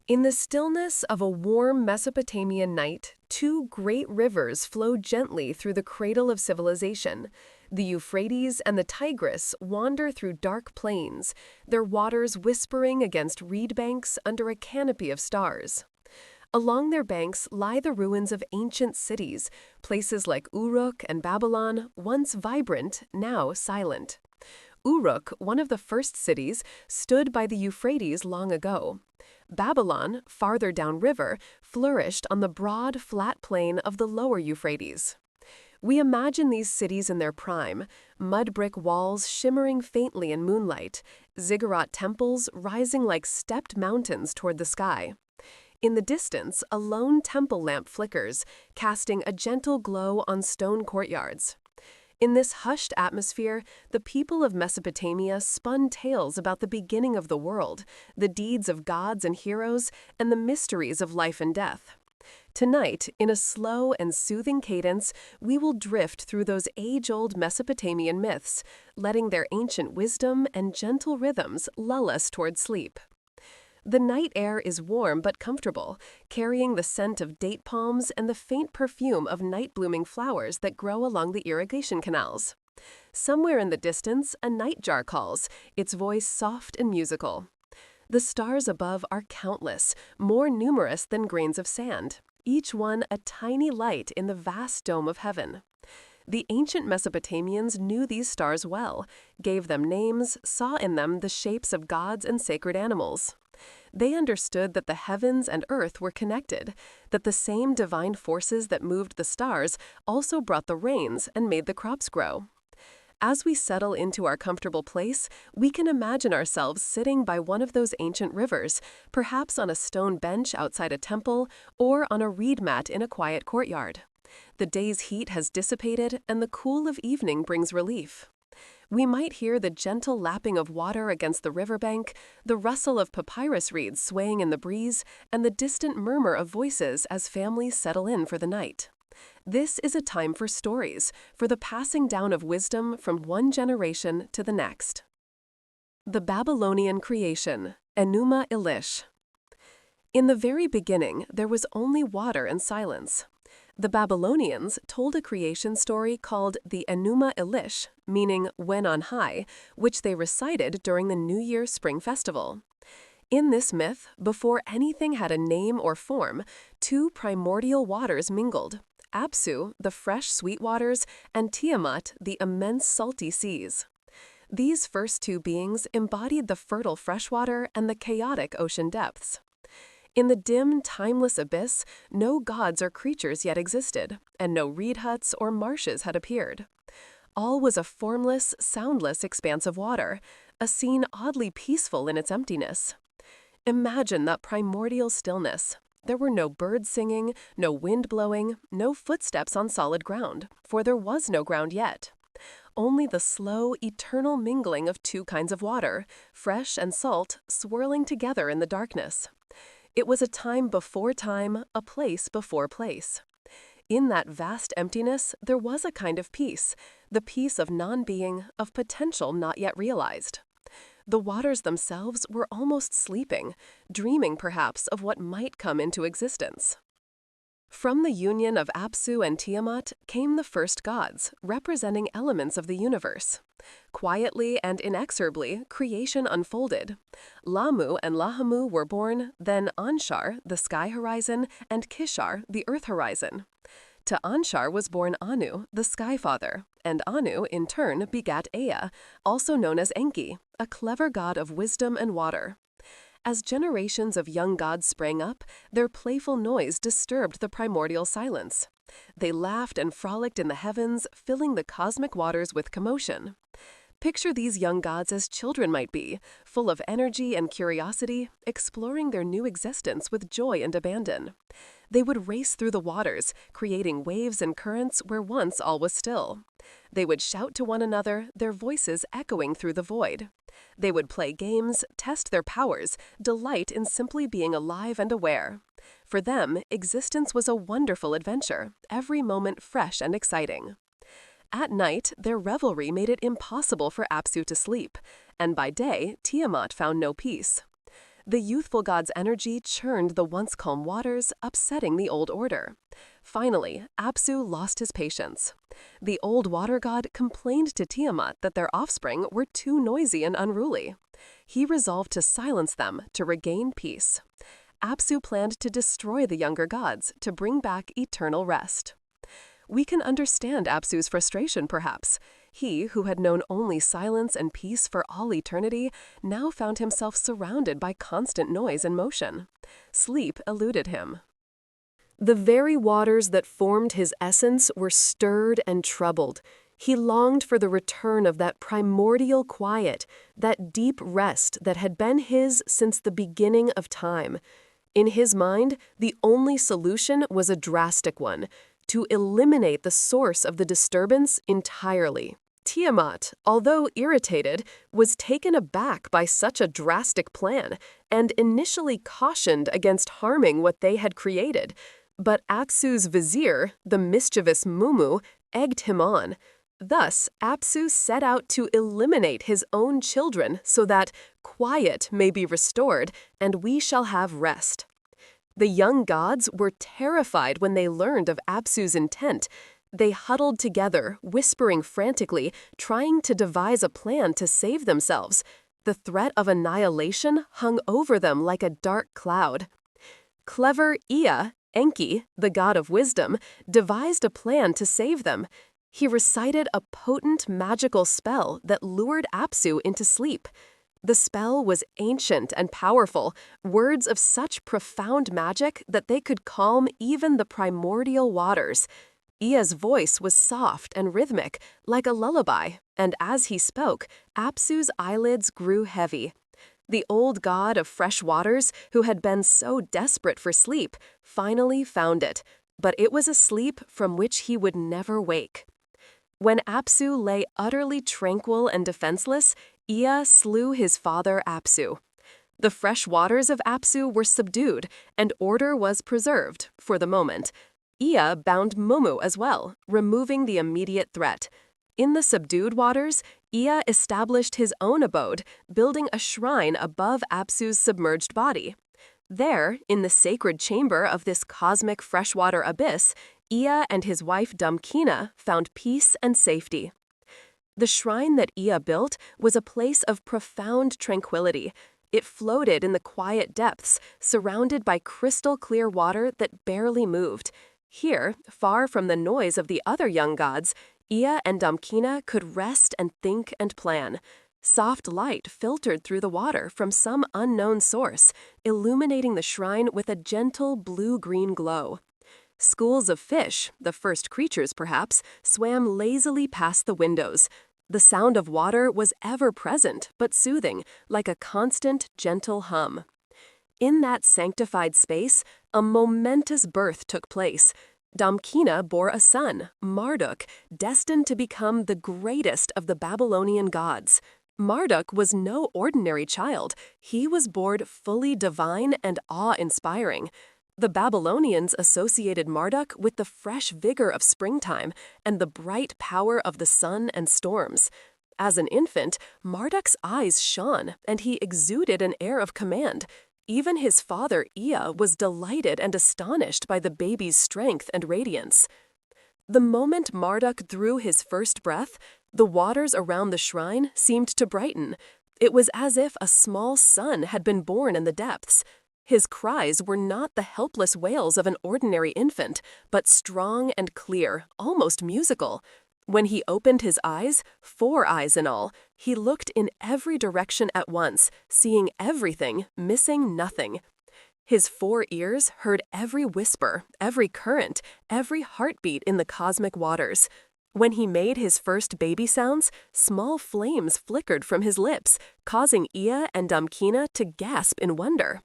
In the stillness of a warm Mesopotamian night, two great rivers flow gently through the cradle of civilization. The Euphrates and the Tigris wander through dark plains, their waters whispering against reed banks under a canopy of stars. Along their banks lie the ruins of ancient cities, places like Uruk and Babylon, once vibrant, now silent. Uruk, one of the first cities, stood by the Euphrates long ago. Babylon, farther downriver, flourished on the broad, flat plain of the lower Euphrates. We imagine these cities in their prime, mud brick walls shimmering faintly in moonlight, ziggurat temples rising like stepped mountains toward the sky. In the distance, a lone temple lamp flickers, casting a gentle glow on stone courtyards. In this hushed atmosphere, the people of Mesopotamia spun tales about the beginning of the world, the deeds of gods and heroes, and the mysteries of life and death. Tonight, in a slow and soothing cadence, we will drift through those age-old Mesopotamian myths, letting their ancient wisdom and gentle rhythms lull us toward sleep. The night air is warm but comfortable, carrying the scent of date palms and the faint perfume of night-blooming flowers that grow along the irrigation canals. Somewhere in the distance, a nightjar calls, its voice soft and musical. The stars above are countless, more numerous than grains of sand, each one a tiny light in the vast dome of heaven. The ancient Mesopotamians knew these stars well, gave them names, saw in them the shapes of gods and sacred animals. They understood that the heavens and earth were connected, that the same divine forces that moved the stars also brought the rains and made the crops grow. As we settle into our comfortable place, we can imagine ourselves sitting by one of those ancient rivers, perhaps on a stone bench outside a temple or on a reed mat in a quiet courtyard. The day's heat has dissipated and the cool of evening brings relief. We might hear the gentle lapping of water against the riverbank, the rustle of papyrus reeds swaying in the breeze, and the distant murmur of voices as families settle in for the night. This is a time for stories, for the passing down of wisdom from one generation to the next. The Babylonian Creation, Enuma Elish. In the very beginning, there was only water and silence. The Babylonians told a creation story called the Enuma Elish, meaning when on high, which they recited during the New Year Spring Festival. In this myth, before anything had a name or form, two primordial waters mingled: Apsu, the fresh sweet waters, and Tiamat, the immense salty seas. These first two beings embodied the fertile freshwater and the chaotic ocean depths. In the dim, timeless abyss, no gods or creatures yet existed, and no reed huts or marshes had appeared. All was a formless, soundless expanse of water, a scene oddly peaceful in its emptiness. Imagine that primordial stillness. There were no birds singing, no wind blowing, no footsteps on solid ground, for there was no ground yet. Only the slow, eternal mingling of two kinds of water, fresh and salt, swirling together in the darkness. It was a time before time, a place before place. In that vast emptiness, there was a kind of peace, the peace of non-being, of potential not yet realized. The waters themselves were almost sleeping, dreaming perhaps of what might come into existence. From the union of Apsu and Tiamat came the first gods, representing elements of the universe. Quietly and inexorably, creation unfolded. Lamu and Lahamu were born, then Anshar, the sky horizon, and Kishar, the earth horizon. To Anshar was born Anu, the sky father, and Anu, in turn, begat Ea, also known as Enki, a clever god of wisdom and water. As generations of young gods sprang up, their playful noise disturbed the primordial silence. They laughed and frolicked in the heavens, filling the cosmic waters with commotion. Picture these young gods as children might be, full of energy and curiosity, exploring their new existence with joy and abandon. They would race through the waters, creating waves and currents where once all was still. They would shout to one another, their voices echoing through the void. They would play games, test their powers, delight in simply being alive and aware. For them, existence was a wonderful adventure, every moment fresh and exciting. At night, their revelry made it impossible for Apsu to sleep, and by day, Tiamat found no peace. The youthful god's energy churned the once calm waters, upsetting the old order. Finally, Apsu lost his patience. The old water god complained to Tiamat that their offspring were too noisy and unruly. He resolved to silence them to regain peace. Apsu planned to destroy the younger gods to bring back eternal rest. We can understand Apsu's frustration, perhaps. He, who had known only silence and peace for all eternity, now found himself surrounded by constant noise and motion. Sleep eluded him. The very waters that formed his essence were stirred and troubled. He longed for the return of that primordial quiet, that deep rest that had been his since the beginning of time. In his mind, the only solution was a drastic one: to eliminate the source of the disturbance entirely. Tiamat, although irritated, was taken aback by such a drastic plan and initially cautioned against harming what they had created. But Apsu's vizier, the mischievous Mumu, egged him on. Thus, Apsu set out to eliminate his own children so that quiet may be restored and we shall have rest. The young gods were terrified when they learned of Apsu's intent. They huddled together, whispering frantically, trying to devise a plan to save themselves. The threat of annihilation hung over them like a dark cloud. Clever Ea, Enki, the god of wisdom, devised a plan to save them. He recited a potent magical spell that lured Apsu into sleep. The spell was ancient and powerful, words of such profound magic that they could calm even the primordial waters. Ea's voice was soft and rhythmic, like a lullaby, and as he spoke, Apsu's eyelids grew heavy. The old god of fresh waters, who had been so desperate for sleep, finally found it, but it was a sleep from which he would never wake. When Apsu lay utterly tranquil and defenseless, Ea slew his father Apsu. The fresh waters of Apsu were subdued, and order was preserved, for the moment. Ea bound Mumu as well, removing the immediate threat. In the subdued waters, Ea established his own abode, building a shrine above Apsu's submerged body. There, in the sacred chamber of this cosmic freshwater abyss, Ea and his wife Damkina found peace and safety. The shrine that Ea built was a place of profound tranquility. It floated in the quiet depths, surrounded by crystal-clear water that barely moved. Here, far from the noise of the other young gods, Ea and Damkina could rest and think and plan. Soft light filtered through the water from some unknown source, illuminating the shrine with a gentle blue-green glow. Schools of fish, the first creatures perhaps, swam lazily past the windows. The sound of water was ever present, but soothing, like a constant, gentle hum. In that sanctified space, a momentous birth took place. Damkina bore a son, Marduk, destined to become the greatest of the Babylonian gods. Marduk was no ordinary child. He was born fully divine and awe-inspiring. The Babylonians associated Marduk with the fresh vigor of springtime and the bright power of the sun and storms. As an infant, Marduk's eyes shone, and he exuded an air of command. Even his father, Ea, was delighted and astonished by the baby's strength and radiance. The moment Marduk drew his first breath, the waters around the shrine seemed to brighten. It was as if a small sun had been born in the depths. His cries were not the helpless wails of an ordinary infant, but strong and clear, almost musical. When he opened his eyes, 4 eyes in all, he looked in every direction at once, seeing everything, missing nothing. His 4 ears heard every whisper, every current, every heartbeat in the cosmic waters. When he made his first baby sounds, small flames flickered from his lips, causing Ea and Damkina to gasp in wonder.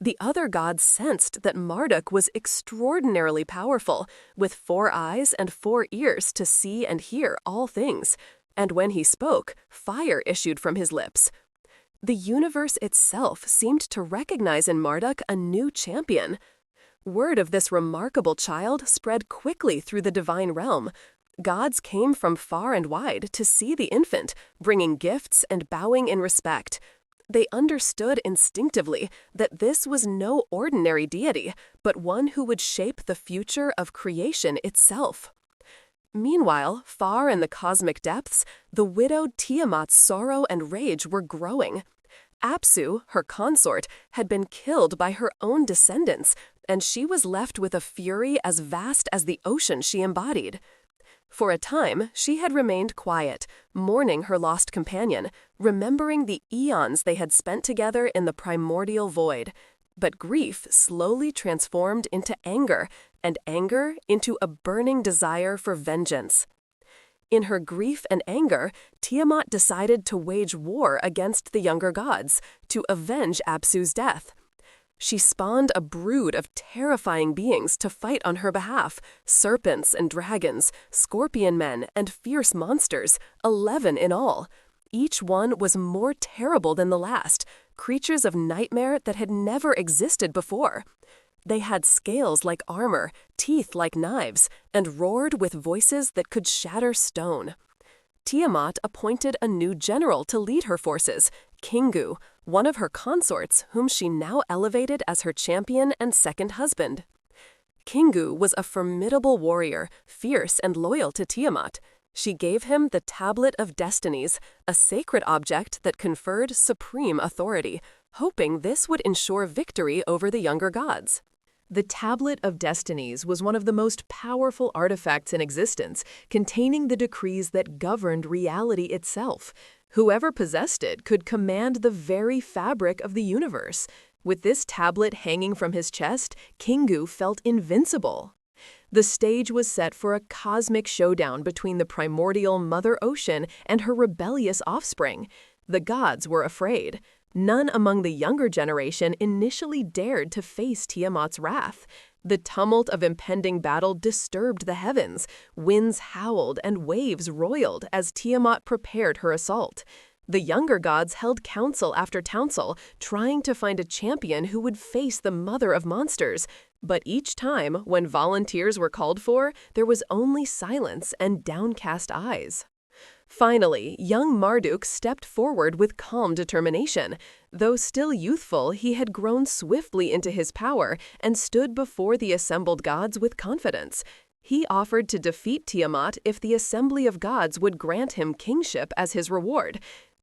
The other gods sensed that Marduk was extraordinarily powerful, with 4 eyes and 4 ears to see and hear all things, and when he spoke, fire issued from his lips. The universe itself seemed to recognize in Marduk a new champion. Word of this remarkable child spread quickly through the divine realm. Gods came from far and wide to see the infant, bringing gifts and bowing in respect. They understood instinctively that this was no ordinary deity, but one who would shape the future of creation itself. Meanwhile, far in the cosmic depths, the widowed Tiamat's sorrow and rage were growing. Apsu, her consort, had been killed by her own descendants, and she was left with a fury as vast as the ocean she embodied. For a time, she had remained quiet, mourning her lost companion, remembering the eons they had spent together in the primordial void. But grief slowly transformed into anger, and anger into a burning desire for vengeance. In her grief and anger, Tiamat decided to wage war against the younger gods, to avenge Apsu's death. She spawned a brood of terrifying beings to fight on her behalf, serpents and dragons, scorpion men, and fierce monsters, 11 in all. Each one was more terrible than the last, creatures of nightmare that had never existed before. They had scales like armor, teeth like knives, and roared with voices that could shatter stone. Tiamat appointed a new general to lead her forces, Kingu, one of her consorts whom she now elevated as her champion and second husband. Kingu was a formidable warrior, fierce and loyal to Tiamat. She gave him the Tablet of Destinies, a sacred object that conferred supreme authority, hoping this would ensure victory over the younger gods. The Tablet of Destinies was one of the most powerful artifacts in existence, containing the decrees that governed reality itself. Whoever possessed it could command the very fabric of the universe. With this tablet hanging from his chest, Kingu felt invincible. The stage was set for a cosmic showdown between the primordial Mother Ocean and her rebellious offspring. The gods were afraid. None among the younger generation initially dared to face Tiamat's wrath. The tumult of impending battle disturbed the heavens. Winds howled and waves roiled as Tiamat prepared her assault. The younger gods held council after council, trying to find a champion who would face the mother of monsters. But each time, when volunteers were called for, there was only silence and downcast eyes. Finally, young Marduk stepped forward with calm determination. Though still youthful, he had grown swiftly into his power and stood before the assembled gods with confidence. He offered to defeat Tiamat if the assembly of gods would grant him kingship as his reward.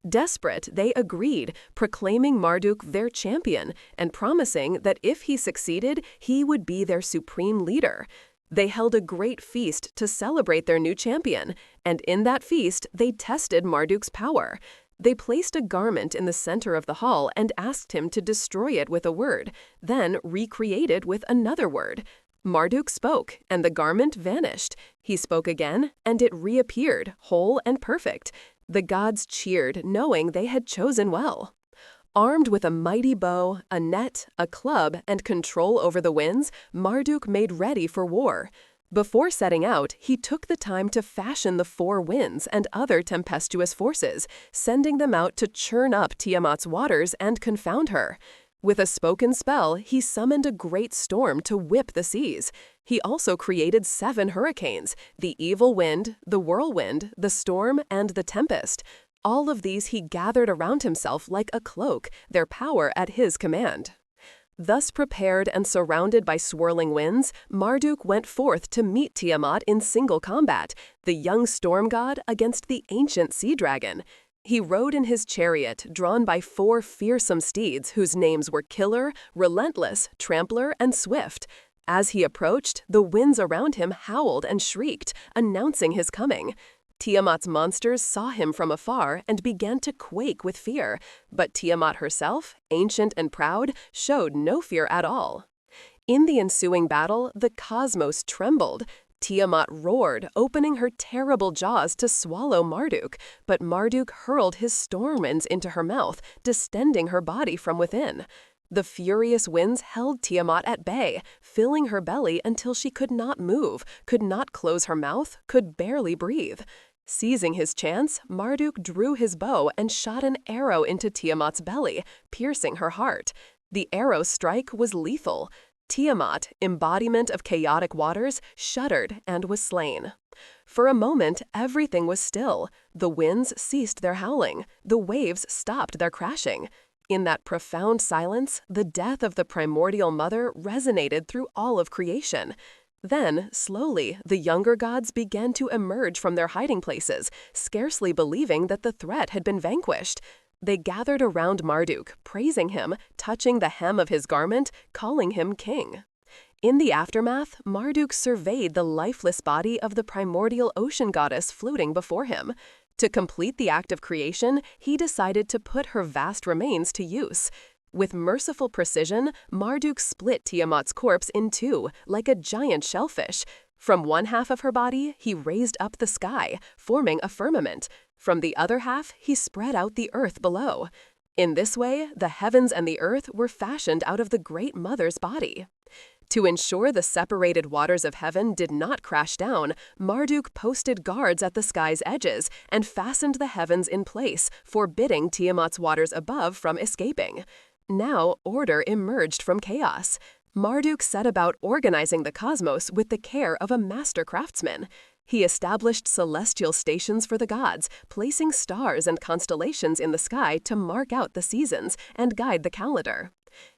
Desperate, they agreed, proclaiming Marduk their champion and promising that if he succeeded, he would be their supreme leader. They held a great feast to celebrate their new champion, and in that feast, they tested Marduk's power. They placed a garment in the center of the hall and asked him to destroy it with a word, then recreate it with another word. Marduk spoke, and the garment vanished. He spoke again, and it reappeared, whole and perfect. The gods cheered, knowing they had chosen well. Armed with a mighty bow, a net, a club, and control over the winds, Marduk made ready for war. Before setting out, he took the time to fashion the 4 winds and other tempestuous forces, sending them out to churn up Tiamat's waters and confound her. With a spoken spell, he summoned a great storm to whip the seas. He also created 7 hurricanes, the evil wind, the whirlwind, the storm, and the tempest. All of these he gathered around himself like a cloak, their power at his command. Thus prepared and surrounded by swirling winds, Marduk went forth to meet Tiamat in single combat, the young storm god against the ancient sea dragon. He rode in his chariot, drawn by 4 fearsome steeds whose names were Killer, Relentless, Trampler, and Swift. As he approached, the winds around him howled and shrieked, announcing his coming. Tiamat's monsters saw him from afar and began to quake with fear, but Tiamat herself, ancient and proud, showed no fear at all. In the ensuing battle, the cosmos trembled. Tiamat roared, opening her terrible jaws to swallow Marduk, but Marduk hurled his storm winds into her mouth, distending her body from within. The furious winds held Tiamat at bay, filling her belly until she could not move, could not close her mouth, could barely breathe. Seizing his chance, Marduk drew his bow and shot an arrow into Tiamat's belly, piercing her heart. The arrow's strike was lethal. Tiamat, embodiment of chaotic waters, shuddered and was slain. For a moment, everything was still. The winds ceased their howling. The waves stopped their crashing. In that profound silence, the death of the primordial mother resonated through all of creation. Then, slowly, the younger gods began to emerge from their hiding places, scarcely believing that the threat had been vanquished. They gathered around Marduk, praising him, touching the hem of his garment, calling him king. In the aftermath, Marduk surveyed the lifeless body of the primordial ocean goddess floating before him. To complete the act of creation, he decided to put her vast remains to use. With merciful precision, Marduk split Tiamat's corpse in two, like a giant shellfish. From one half of her body, he raised up the sky, forming a firmament. From the other half, he spread out the earth below. In this way, the heavens and the earth were fashioned out of the Great Mother's body. To ensure the separated waters of heaven did not crash down, Marduk posted guards at the sky's edges and fastened the heavens in place, forbidding Tiamat's waters above from escaping. Now, order emerged from chaos. Marduk set about organizing the cosmos with the care of a master craftsman. He established celestial stations for the gods, placing stars and constellations in the sky to mark out the seasons and guide the calendar.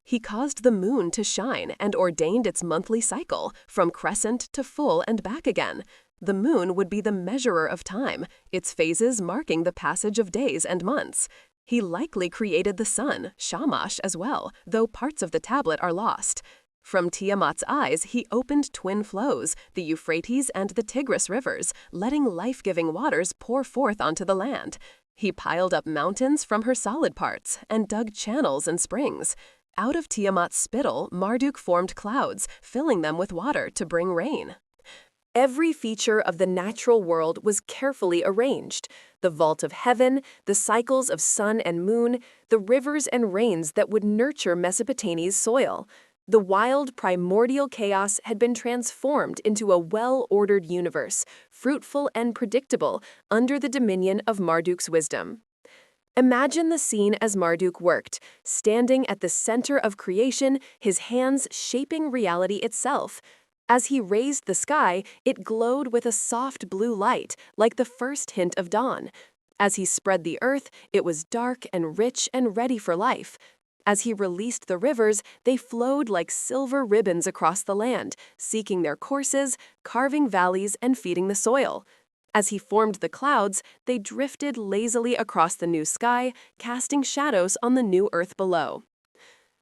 He caused the moon to shine and ordained its monthly cycle, from crescent to full and back again. The moon would be the measurer of time, its phases marking the passage of days and months. He likely created the sun, Shamash, as well, though parts of the tablet are lost. From Tiamat's eyes, he opened twin flows, the Euphrates and the Tigris rivers, letting life-giving waters pour forth onto the land. He piled up mountains from her solid parts and dug channels and springs. Out of Tiamat's spittle, Marduk formed clouds, filling them with water to bring rain. Every feature of the natural world was carefully arranged. The vault of heaven, the cycles of sun and moon, the rivers and rains that would nurture Mesopotamia's soil. The wild primordial chaos had been transformed into a well-ordered universe, fruitful and predictable, under the dominion of Marduk's wisdom. Imagine the scene as Marduk worked, standing at the center of creation, his hands shaping reality itself. As he raised the sky, it glowed with a soft blue light, like the first hint of dawn. As he spread the earth, it was dark and rich and ready for life. As he released the rivers, they flowed like silver ribbons across the land, seeking their courses, carving valleys, and feeding the soil. As he formed the clouds, they drifted lazily across the new sky, casting shadows on the new earth below.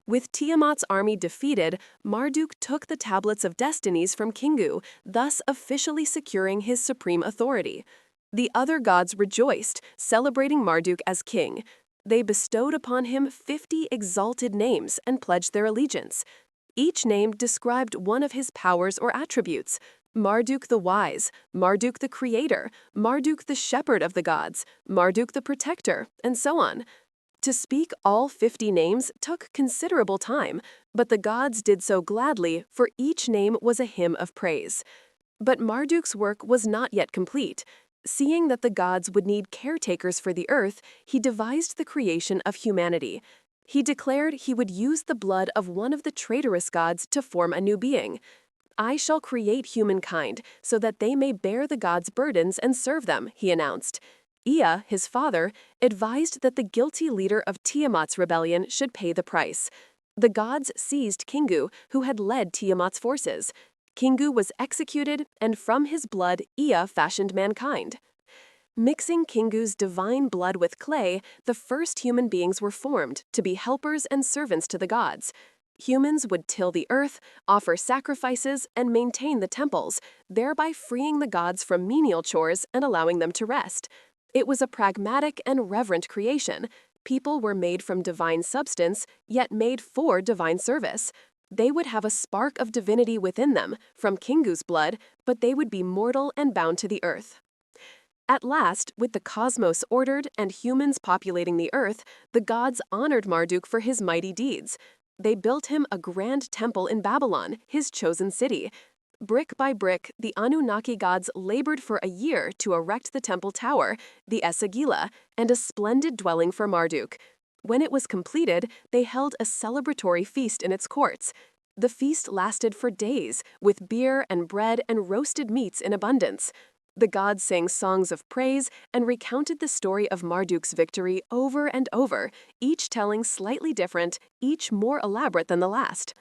With Tiamat's army defeated, Marduk took the tablets of destinies from Kingu, thus officially securing his supreme authority. The other gods rejoiced, celebrating Marduk as king. They bestowed upon him 50 exalted names and pledged their allegiance. Each name described one of his powers or attributes: Marduk the wise, Marduk the creator, Marduk the shepherd of the gods, Marduk the protector, and so on. To speak all 50 names took considerable time, but the gods did so gladly, for each name was a hymn of praise. But Marduk's work was not yet complete. Seeing that the gods would need caretakers for the earth, he devised the creation of humanity. He declared he would use the blood of one of the traitorous gods to form a new being. "I shall create humankind so that they may bear the gods' burdens and serve them," he announced. Ea, his father, advised that the guilty leader of Tiamat's rebellion should pay the price. The gods seized Kingu, who had led Tiamat's forces. Kingu was executed, and from his blood Ea fashioned mankind. Mixing Kingu's divine blood with clay, the first human beings were formed to be helpers and servants to the gods. Humans would till the earth, offer sacrifices, and maintain the temples, thereby freeing the gods from menial chores and allowing them to rest. It was a pragmatic and reverent creation. People were made from divine substance, yet made for divine service. They would have a spark of divinity within them, from Kingu's blood, but they would be mortal and bound to the earth. At last, with the cosmos ordered and humans populating the earth, the gods honored Marduk for his mighty deeds. They built him a grand temple in Babylon, his chosen city. Brick by brick, the Anunnaki gods labored for a year to erect the temple tower, the Ereshkigal, and a splendid dwelling for Marduk. When it was completed, they held a celebratory feast in its courts. The feast lasted for days, with beer and bread and roasted meats in abundance. The gods sang songs of praise and recounted the story of Marduk's victory over and over, each telling slightly different, each more elaborate than the last.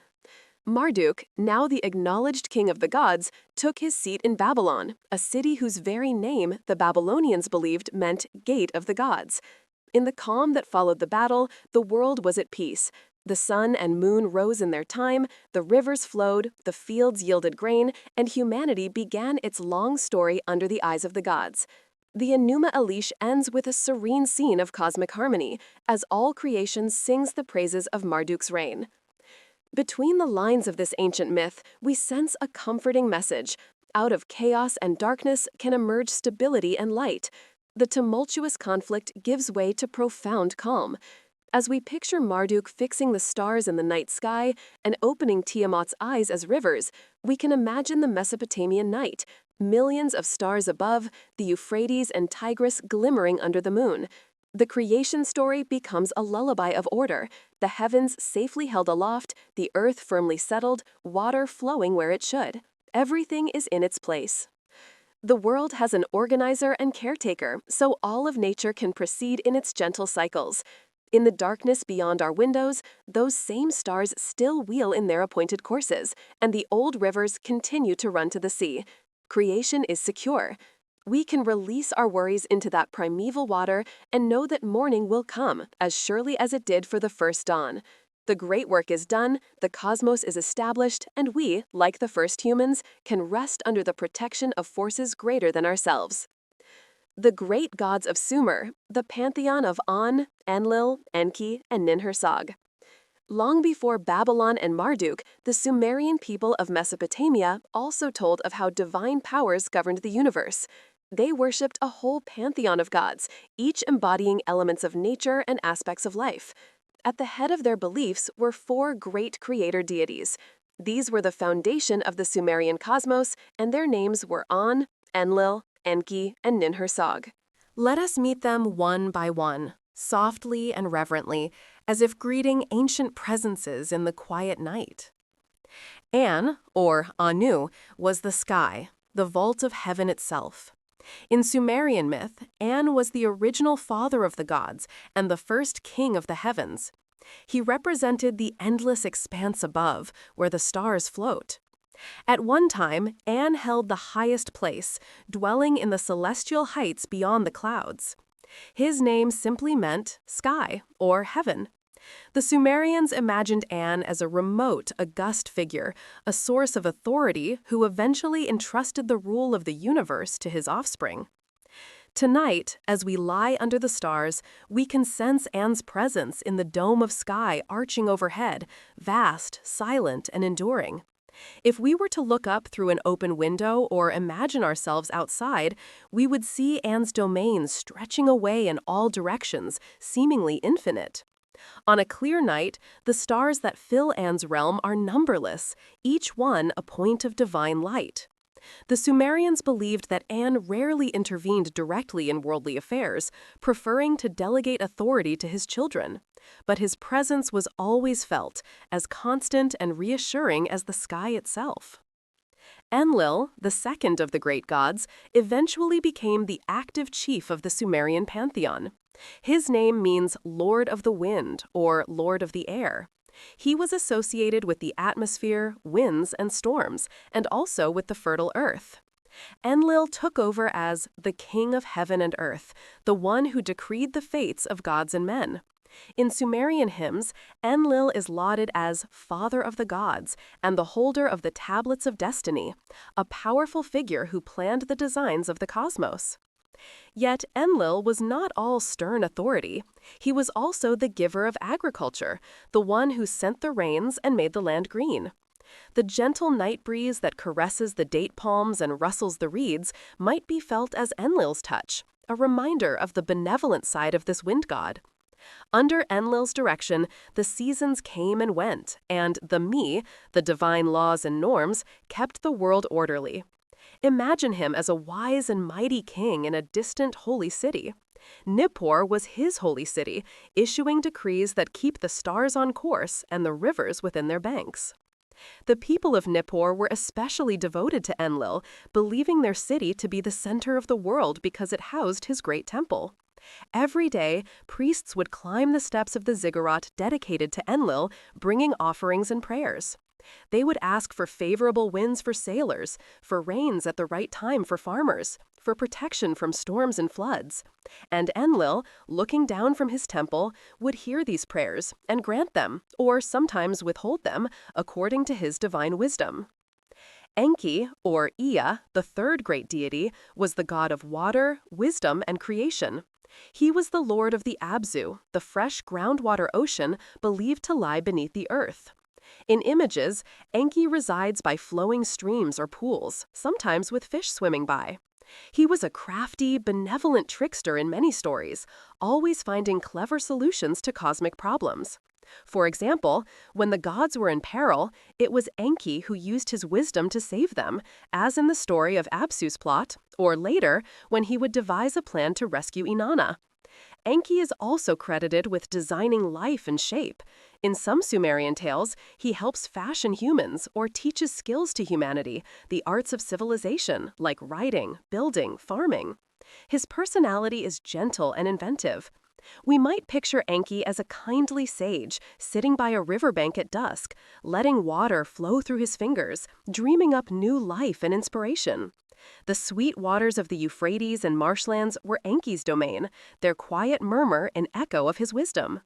Marduk, now the acknowledged king of the gods, took his seat in Babylon, a city whose very name the Babylonians believed meant Gate of the Gods. In the calm that followed the battle, the world was at peace. The sun and moon rose in their time, the rivers flowed, the fields yielded grain, and humanity began its long story under the eyes of the gods. The Enuma Elish ends with a serene scene of cosmic harmony, as all creation sings the praises of Marduk's reign. Between the lines of this ancient myth, we sense a comforting message. Out of chaos and darkness can emerge stability and light. The tumultuous conflict gives way to profound calm. As we picture Marduk fixing the stars in the night sky and opening Tiamat's eyes as rivers, we can imagine the Mesopotamian night, millions of stars above, the Euphrates and Tigris glimmering under the moon. The creation story becomes a lullaby of order, the heavens safely held aloft, the earth firmly settled, water flowing where it should. Everything is in its place. The world has an organizer and caretaker, so all of nature can proceed in its gentle cycles. In the darkness beyond our windows, those same stars still wheel in their appointed courses, and the old rivers continue to run to the sea. Creation is secure. We can release our worries into that primeval water and know that morning will come as surely as it did for the first dawn. The great work is done, the cosmos is established, and we, like the first humans, can rest under the protection of forces greater than ourselves. The great gods of Sumer, the pantheon of An, Enlil, Enki, and Ninhursag. Long before Babylon and Marduk, the Sumerian people of Mesopotamia also told of how divine powers governed the universe. They worshipped a whole pantheon of gods, each embodying elements of nature and aspects of life. At the head of their beliefs were 4 great creator deities. These were the foundation of the Sumerian cosmos, and their names were An, Enlil, Enki, and Ninhursag. Let us meet them one by one, softly and reverently, as if greeting ancient presences in the quiet night. An, or Anu, was the sky, the vault of heaven itself. In Sumerian myth, An was the original father of the gods and the first king of the heavens. He represented the endless expanse above, where the stars float. At one time, An held the highest place, dwelling in the celestial heights beyond the clouds. His name simply meant sky or heaven. The Sumerians imagined An as a remote, august figure, a source of authority who eventually entrusted the rule of the universe to his offspring. Tonight, as we lie under the stars, we can sense An's presence in the dome of sky arching overhead, vast, silent, and enduring. If we were to look up through an open window or imagine ourselves outside, we would see An's domain stretching away in all directions, seemingly infinite. On a clear night, the stars that fill An's realm are numberless, each one a point of divine light. The Sumerians believed that An rarely intervened directly in worldly affairs, preferring to delegate authority to his children. But his presence was always felt, as constant and reassuring as the sky itself. Enlil, the second of the great gods, eventually became the active chief of the Sumerian pantheon. His name means Lord of the Wind or Lord of the Air. He was associated with the atmosphere, winds, and storms, and also with the fertile earth. Enlil took over as the king of heaven and earth, the one who decreed the fates of gods and men. In Sumerian hymns, Enlil is lauded as father of the gods and the holder of the tablets of destiny, a powerful figure who planned the designs of the cosmos. Yet Enlil was not all stern authority. He was also the giver of agriculture, the one who sent the rains and made the land green. The gentle night breeze that caresses the date palms and rustles the reeds might be felt as Enlil's touch, a reminder of the benevolent side of this wind god. Under Enlil's direction, the seasons came and went, and the divine laws and norms, kept the world orderly. Imagine him as a wise and mighty king in a distant holy city. Nippur was his holy city, issuing decrees that keep the stars on course and the rivers within their banks. The people of Nippur were especially devoted to Enlil, believing their city to be the center of the world because it housed his great temple. Every day, priests would climb the steps of the ziggurat dedicated to Enlil, bringing offerings and prayers. They would ask for favorable winds for sailors, for rains at the right time for farmers, for protection from storms and floods. And Enlil, looking down from his temple, would hear these prayers and grant them, or sometimes withhold them, according to his divine wisdom. Enki, or Ea, the third great deity, was the god of water, wisdom, and creation. He was the lord of the Apsu, the fresh groundwater ocean believed to lie beneath the earth. In images, Enki resides by flowing streams or pools, sometimes with fish swimming by. He was a crafty, benevolent trickster in many stories, always finding clever solutions to cosmic problems. For example, when the gods were in peril, it was Enki who used his wisdom to save them, as in the story of Apsu's plot, or later, when he would devise a plan to rescue Inanna. Enki is also credited with designing life and shape. In some Sumerian tales, he helps fashion humans or teaches skills to humanity, the arts of civilization, like writing, building, farming. His personality is gentle and inventive. We might picture Enki as a kindly sage, sitting by a riverbank at dusk, letting water flow through his fingers, dreaming up new life and inspiration. The sweet waters of the Euphrates and marshlands were Enki's domain, their quiet murmur an echo of his wisdom.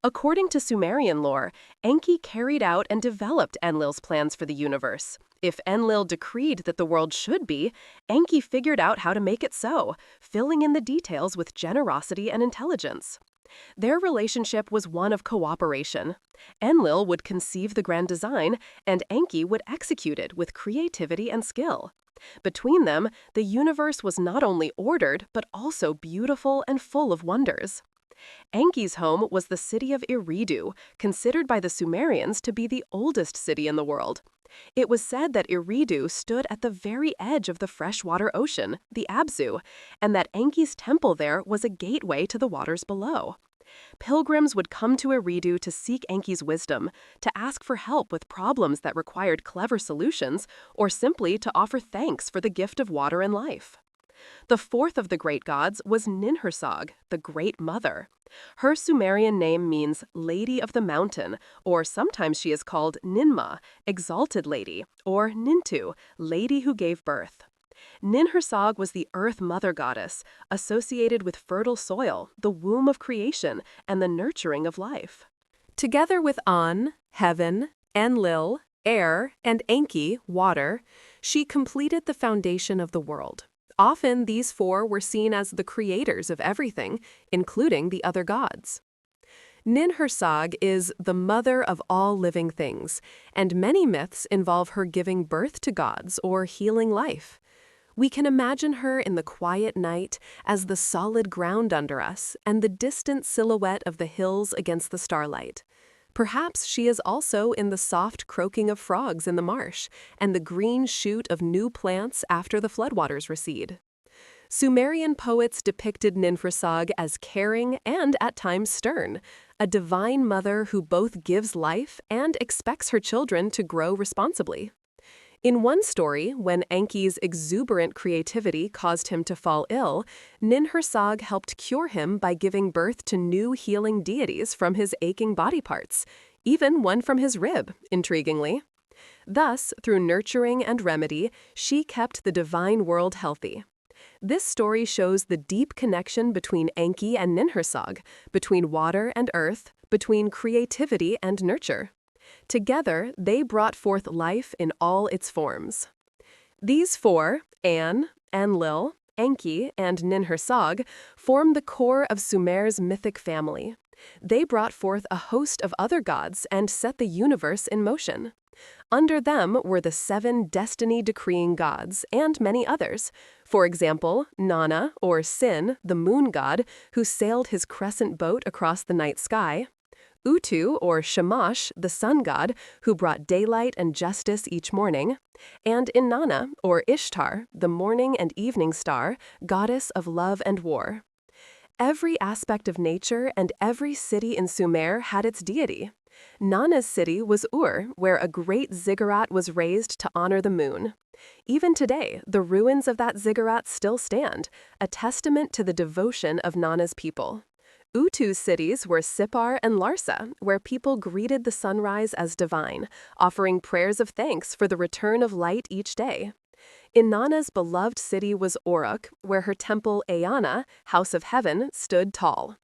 According to Sumerian lore, Enki carried out and developed Enlil's plans for the universe. If Enlil decreed that the world should be, Enki figured out how to make it so, filling in the details with generosity and intelligence. Their relationship was one of cooperation. Enlil would conceive the grand design, and Enki would execute it with creativity and skill. Between them, the universe was not only ordered, but also beautiful and full of wonders. Enki's home was the city of Eridu, considered by the Sumerians to be the oldest city in the world. It was said that Eridu stood at the very edge of the freshwater ocean, the Apsu, and that Enki's temple there was a gateway to the waters below. Pilgrims would come to Eridu to seek Enki's wisdom, to ask for help with problems that required clever solutions, or simply to offer thanks for the gift of water and life. The fourth of the great gods was Ninhursag, the Great Mother. Her Sumerian name means Lady of the Mountain, or sometimes she is called Ninma, Exalted Lady, or Nintu, Lady who gave birth. Ninhursag was the Earth Mother goddess, associated with fertile soil, the womb of creation, and the nurturing of life. Together with An, heaven, Enlil, air, and Enki, water, she completed the foundation of the world. Often these four were seen as the creators of everything, including the other gods. Ninhursag is the mother of all living things, and many myths involve her giving birth to gods or healing life. We can imagine her in the quiet night as the solid ground under us and the distant silhouette of the hills against the starlight. Perhaps she is also in the soft croaking of frogs in the marsh and the green shoot of new plants after the floodwaters recede. Sumerian poets depicted Ninhursag as caring and at times stern, a divine mother who both gives life and expects her children to grow responsibly. In one story, when Enki's exuberant creativity caused him to fall ill, Ninhursag helped cure him by giving birth to new healing deities from his aching body parts, even one from his rib, intriguingly. Thus, through nurturing and remedy, she kept the divine world healthy. This story shows the deep connection between Enki and Ninhursag, between water and earth, between creativity and nurture. Together, they brought forth life in all its forms. These four, An, Enlil, Enki, and Ninhursag, form the core of Sumer's mythic family. They brought forth a host of other gods and set the universe in motion. Under them were the 7 destiny-decreeing gods and many others. For example, Nana, or Sin, the moon god, who sailed his crescent boat across the night sky, Utu, or Shamash, the sun god, who brought daylight and justice each morning, and Inanna, or Ishtar, the morning and evening star, goddess of love and war. Every aspect of nature and every city in Sumer had its deity. Nanna's city was Ur, where a great ziggurat was raised to honor the moon. Even today, the ruins of that ziggurat still stand, a testament to the devotion of Nanna's people. Utu's cities were Sippar and Larsa, where people greeted the sunrise as divine, offering prayers of thanks for the return of light each day. Inanna's beloved city was Uruk, where her temple Eana, House of Heaven, stood tall.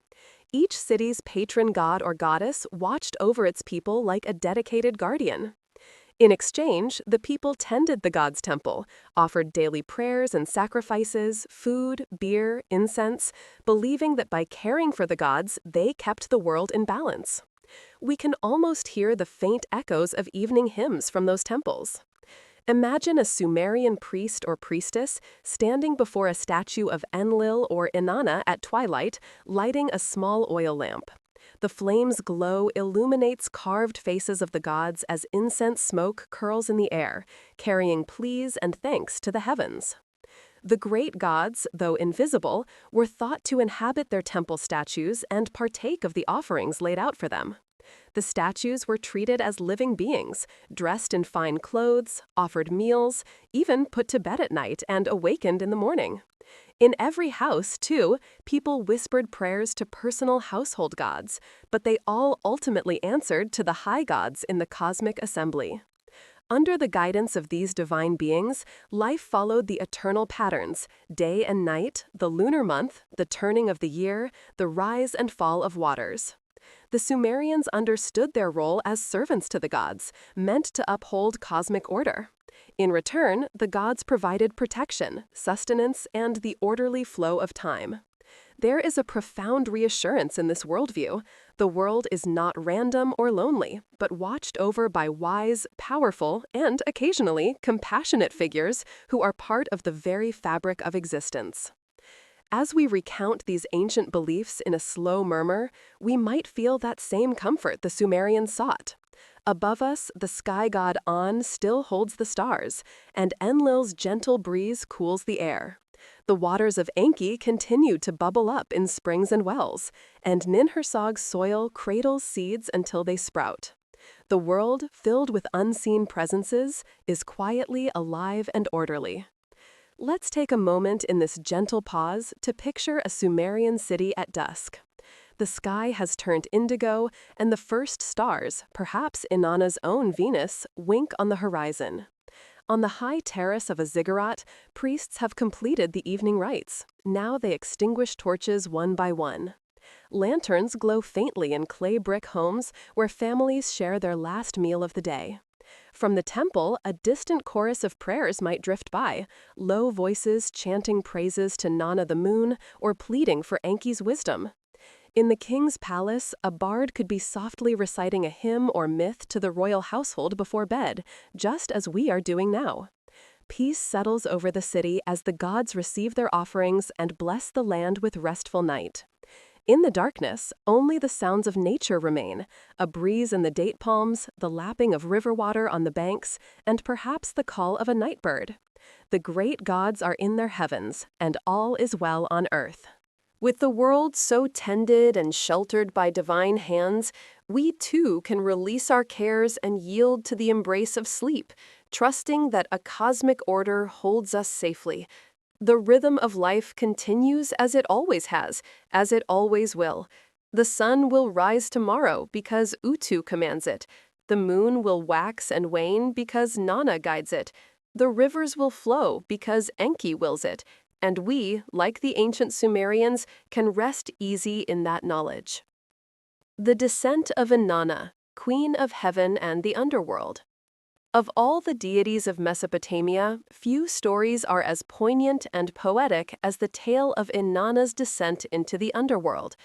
Each city's patron god or goddess watched over its people like a dedicated guardian. In exchange, the people tended the god's temple, offered daily prayers and sacrifices, food, beer, incense, believing that by caring for the gods, they kept the world in balance. We can almost hear the faint echoes of evening hymns from those temples. Imagine a Sumerian priest or priestess standing before a statue of Enlil or Inanna at twilight, lighting a small oil lamp. The flame's glow illuminates carved faces of the gods as incense smoke curls in the air, carrying pleas and thanks to the heavens. The great gods, though invisible, were thought to inhabit their temple statues and partake of the offerings laid out for them. The statues were treated as living beings, dressed in fine clothes, offered meals, even put to bed at night and awakened in the morning. In every house, too, people whispered prayers to personal household gods, but they all ultimately answered to the high gods in the cosmic assembly. Under the guidance of these divine beings, life followed the eternal patterns: day and night, the lunar month, the turning of the year, the rise and fall of waters. The Sumerians understood their role as servants to the gods, meant to uphold cosmic order. In return, the gods provided protection, sustenance, and the orderly flow of time. There is a profound reassurance in this worldview. The world is not random or lonely, but watched over by wise, powerful, and occasionally compassionate figures who are part of the very fabric of existence. As we recount these ancient beliefs in a slow murmur, we might feel that same comfort the Sumerians sought. Above us, the sky god An still holds the stars, and Enlil's gentle breeze cools the air. The waters of Enki continue to bubble up in springs and wells, and Ninhursag's soil cradles seeds until they sprout. The world, filled with unseen presences, is quietly alive and orderly. Let's take a moment in this gentle pause to picture a Sumerian city at dusk. The sky has turned indigo, and the first stars, perhaps Inanna's own Venus, wink on the horizon. On the high terrace of a ziggurat, priests have completed the evening rites. Now they extinguish torches one by one. Lanterns glow faintly in clay brick homes where families share their last meal of the day. From the temple, a distant chorus of prayers might drift by, low voices chanting praises to Nanna the moon or pleading for Enki's wisdom. In the king's palace, a bard could be softly reciting a hymn or myth to the royal household before bed, just as we are doing now. Peace settles over the city as the gods receive their offerings and bless the land with restful night. In the darkness, only the sounds of nature remain: a breeze in the date palms, the lapping of river water on the banks, and perhaps the call of a night bird. The great gods are in their heavens, and all is well on earth. With the world so tended and sheltered by divine hands, we too can release our cares and yield to the embrace of sleep, trusting that a cosmic order holds us safely. The rhythm of life continues as it always has, as it always will. The sun will rise tomorrow because Utu commands it. The moon will wax and wane because Nanna guides it. The rivers will flow because Enki wills it. And we, like the ancient Sumerians, can rest easy in that knowledge. The Descent of Inanna, Queen of Heaven and the Underworld. Of all the deities of Mesopotamia, few stories are as poignant and poetic as the tale of Inanna's descent into the underworld.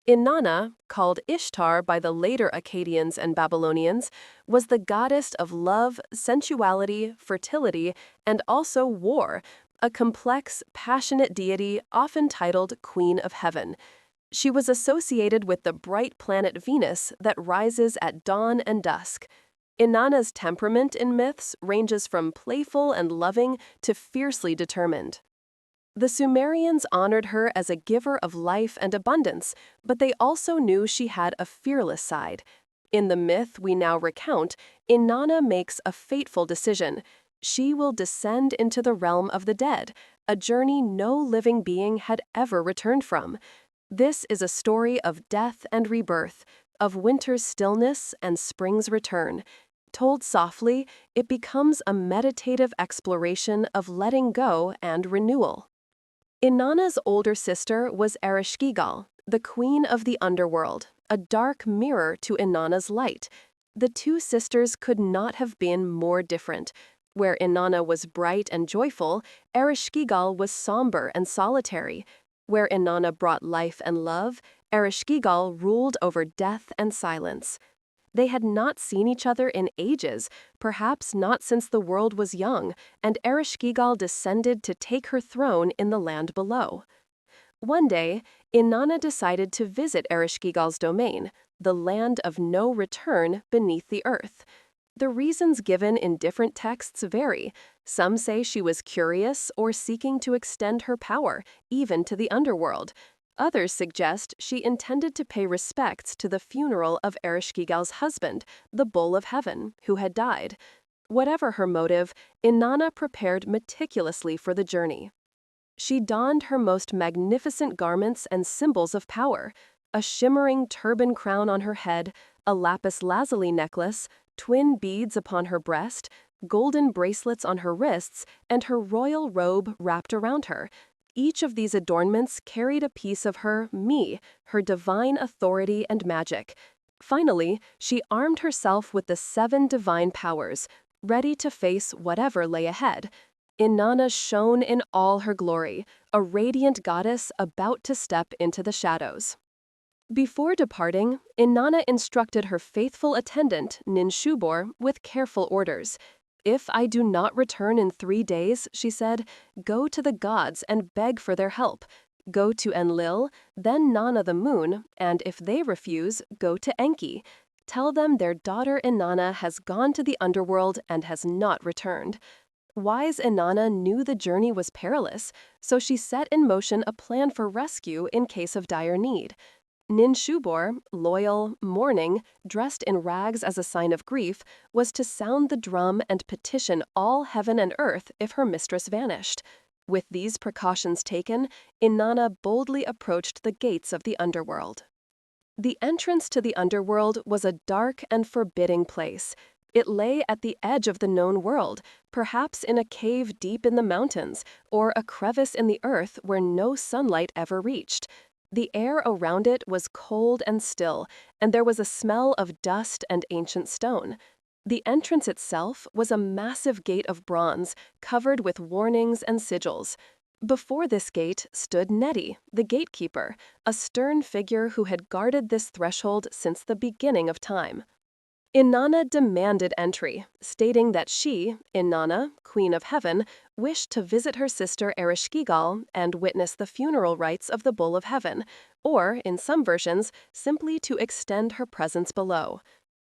Inanna, called Ishtar by the later Akkadians and Babylonians, was the goddess of love, sensuality, fertility, and also war, a complex, passionate deity often titled Queen of Heaven. She was associated with the bright planet Venus that rises at dawn and dusk. Inanna's temperament in myths ranges from playful and loving to fiercely determined. The Sumerians honored her as a giver of life and abundance, but they also knew she had a fearless side. In the myth we now recount, Inanna makes a fateful decision. She will descend into the realm of the dead, a journey no living being had ever returned from. This is a story of death and rebirth, of winter's stillness and spring's return. Told softly, it becomes a meditative exploration of letting go and renewal. Inanna's older sister was Ereshkigal, the queen of the underworld, a dark mirror to Inanna's light. The two sisters could not have been more different. Where Inanna was bright and joyful, Ereshkigal was somber and solitary. Where Inanna brought life and love, Ereshkigal ruled over death and silence. They had not seen each other in ages, perhaps not since the world was young, and Ereshkigal descended to take her throne in the land below. One day, Inanna decided to visit Ereshkigal's domain, the land of no return beneath the earth. The reasons given in different texts vary. Some say she was curious or seeking to extend her power, even to the underworld. Others suggest she intended to pay respects to the funeral of Ereshkigal's husband, the Bull of Heaven, who had died. Whatever her motive, Inanna prepared meticulously for the journey. She donned her most magnificent garments and symbols of power, a shimmering turban crown on her head, a lapis lazuli necklace, twin beads upon her breast, golden bracelets on her wrists, and her royal robe wrapped around her. Each of these adornments carried a piece of her divine authority and magic. Finally, she armed herself with the 7 divine powers, ready to face whatever lay ahead. Inanna shone in all her glory, a radiant goddess about to step into the shadows. Before departing, Inanna instructed her faithful attendant, Ninshubor, with careful orders. "If I do not return in 3 days," she said, "go to the gods and beg for their help. Go to Enlil, then Nanna the moon, and if they refuse, go to Enki. Tell them their daughter Inanna has gone to the underworld and has not returned." Wise Inanna knew the journey was perilous, so she set in motion a plan for rescue in case of dire need. Ninshubor, loyal, mourning, dressed in rags as a sign of grief, was to sound the drum and petition all heaven and earth if her mistress vanished. With these precautions taken, Inanna boldly approached the gates of the underworld. The entrance to the underworld was a dark and forbidding place. It lay at the edge of the known world, perhaps in a cave deep in the mountains, or a crevice in the earth where no sunlight ever reached. The air around it was cold and still, and there was a smell of dust and ancient stone. The entrance itself was a massive gate of bronze, covered with warnings and sigils. Before this gate stood Neti, the gatekeeper, a stern figure who had guarded this threshold since the beginning of time. Inanna demanded entry, stating that she, Inanna, Queen of Heaven, wished to visit her sister Ereshkigal and witness the funeral rites of the Bull of Heaven, or, in some versions, simply to extend her presence below.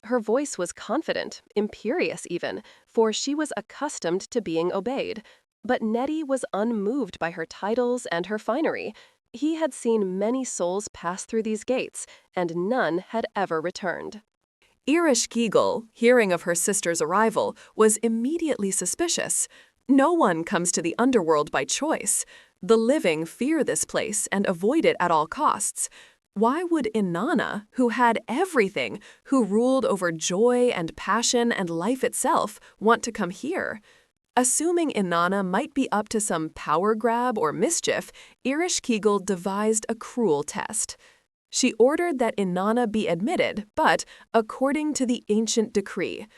Her voice was confident, imperious even, for she was accustomed to being obeyed. But Neti was unmoved by her titles and her finery. He had seen many souls pass through these gates, and none had ever returned. Ereshkigal, hearing of her sister's arrival, was immediately suspicious. No one comes to the underworld by choice. The living fear this place and avoid it at all costs. Why would Inanna, who had everything, who ruled over joy and passion and life itself, want to come here? Assuming Inanna might be up to some power grab or mischief, Ereshkigal devised a cruel test. She ordered that Inanna be admitted, but according to the ancient decree.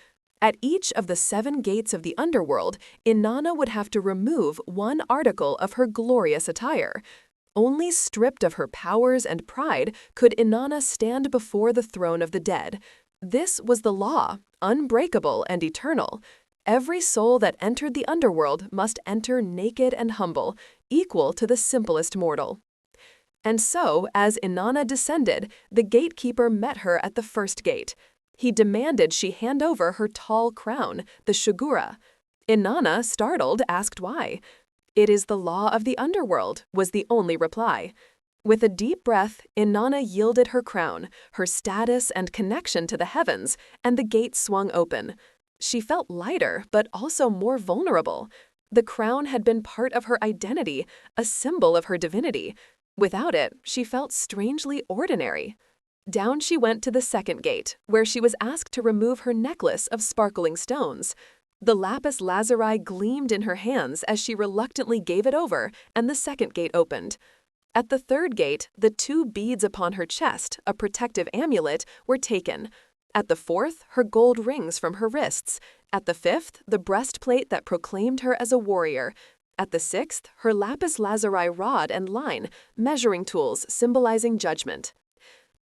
At each of the 7 gates of the underworld, Inanna would have to remove one article of her glorious attire. Only stripped of her powers and pride could Inanna stand before the throne of the dead. This was the law, unbreakable and eternal. Every soul that entered the underworld must enter naked and humble, equal to the simplest mortal. And so, as Inanna descended, the gatekeeper met her at the first gate. He demanded she hand over her tall crown, the shugura. Inanna, startled, asked why. "It is the law of the underworld," was the only reply. With a deep breath, Inanna yielded her crown, her status and connection to the heavens, and the gate swung open. She felt lighter, but also more vulnerable. The crown had been part of her identity, a symbol of her divinity. Without it, she felt strangely ordinary. Down she went to the second gate, where she was asked to remove her necklace of sparkling stones. The lapis lazuli gleamed in her hands as she reluctantly gave it over, and the second gate opened. At the third gate, the 2 beads upon her chest, a protective amulet, were taken. At the fourth, her gold rings from her wrists. At the fifth, the breastplate that proclaimed her as a warrior. At the sixth, her lapis lazuli rod and line, measuring tools symbolizing judgment.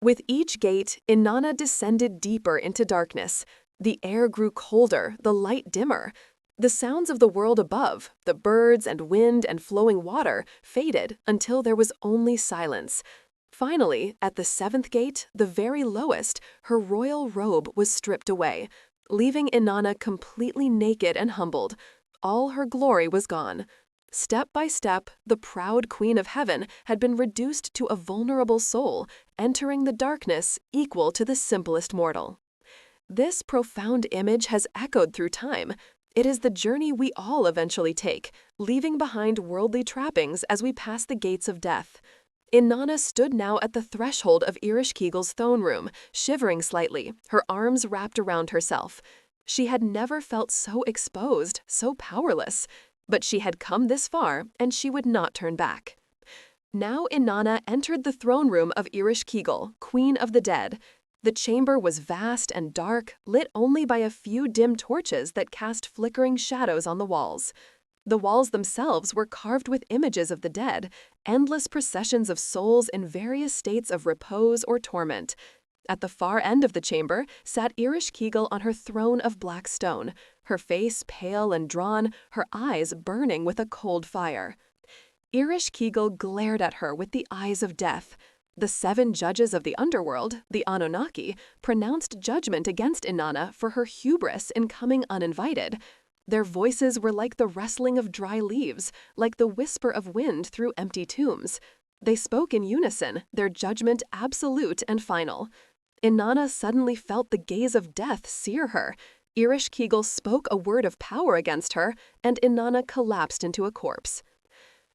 With each gate, Inanna descended deeper into darkness. The air grew colder, the light dimmer. The sounds of the world above, the birds and wind and flowing water, faded until there was only silence. Finally, at the 7th gate, the very lowest, her royal robe was stripped away, leaving Inanna completely naked and humbled. All her glory was gone. Step by step, the proud Queen of Heaven had been reduced to a vulnerable soul, entering the darkness equal to the simplest mortal. This profound image has echoed through time. It is the journey we all eventually take, leaving behind worldly trappings as we pass the gates of death. Inanna stood now at the threshold of Ereshkigal's throne room, shivering slightly, her arms wrapped around herself. She had never felt so exposed, so powerless. But she had come this far, and she would not turn back. Now Inanna entered the throne room of Ereshkigal, Queen of the Dead. The chamber was vast and dark, lit only by a few dim torches that cast flickering shadows on the walls. The walls themselves were carved with images of the dead, endless processions of souls in various states of repose or torment. At the far end of the chamber sat Ereshkigal on her throne of black stone, her face pale and drawn, her eyes burning with a cold fire. Ereshkigal glared at her with the eyes of death. The 7 judges of the underworld, the Anunnaki, pronounced judgment against Inanna for her hubris in coming uninvited. Their voices were like the rustling of dry leaves, like the whisper of wind through empty tombs. They spoke in unison, their judgment absolute and final. Inanna suddenly felt the gaze of death sear her. Ereshkigal spoke a word of power against her, and Inanna collapsed into a corpse.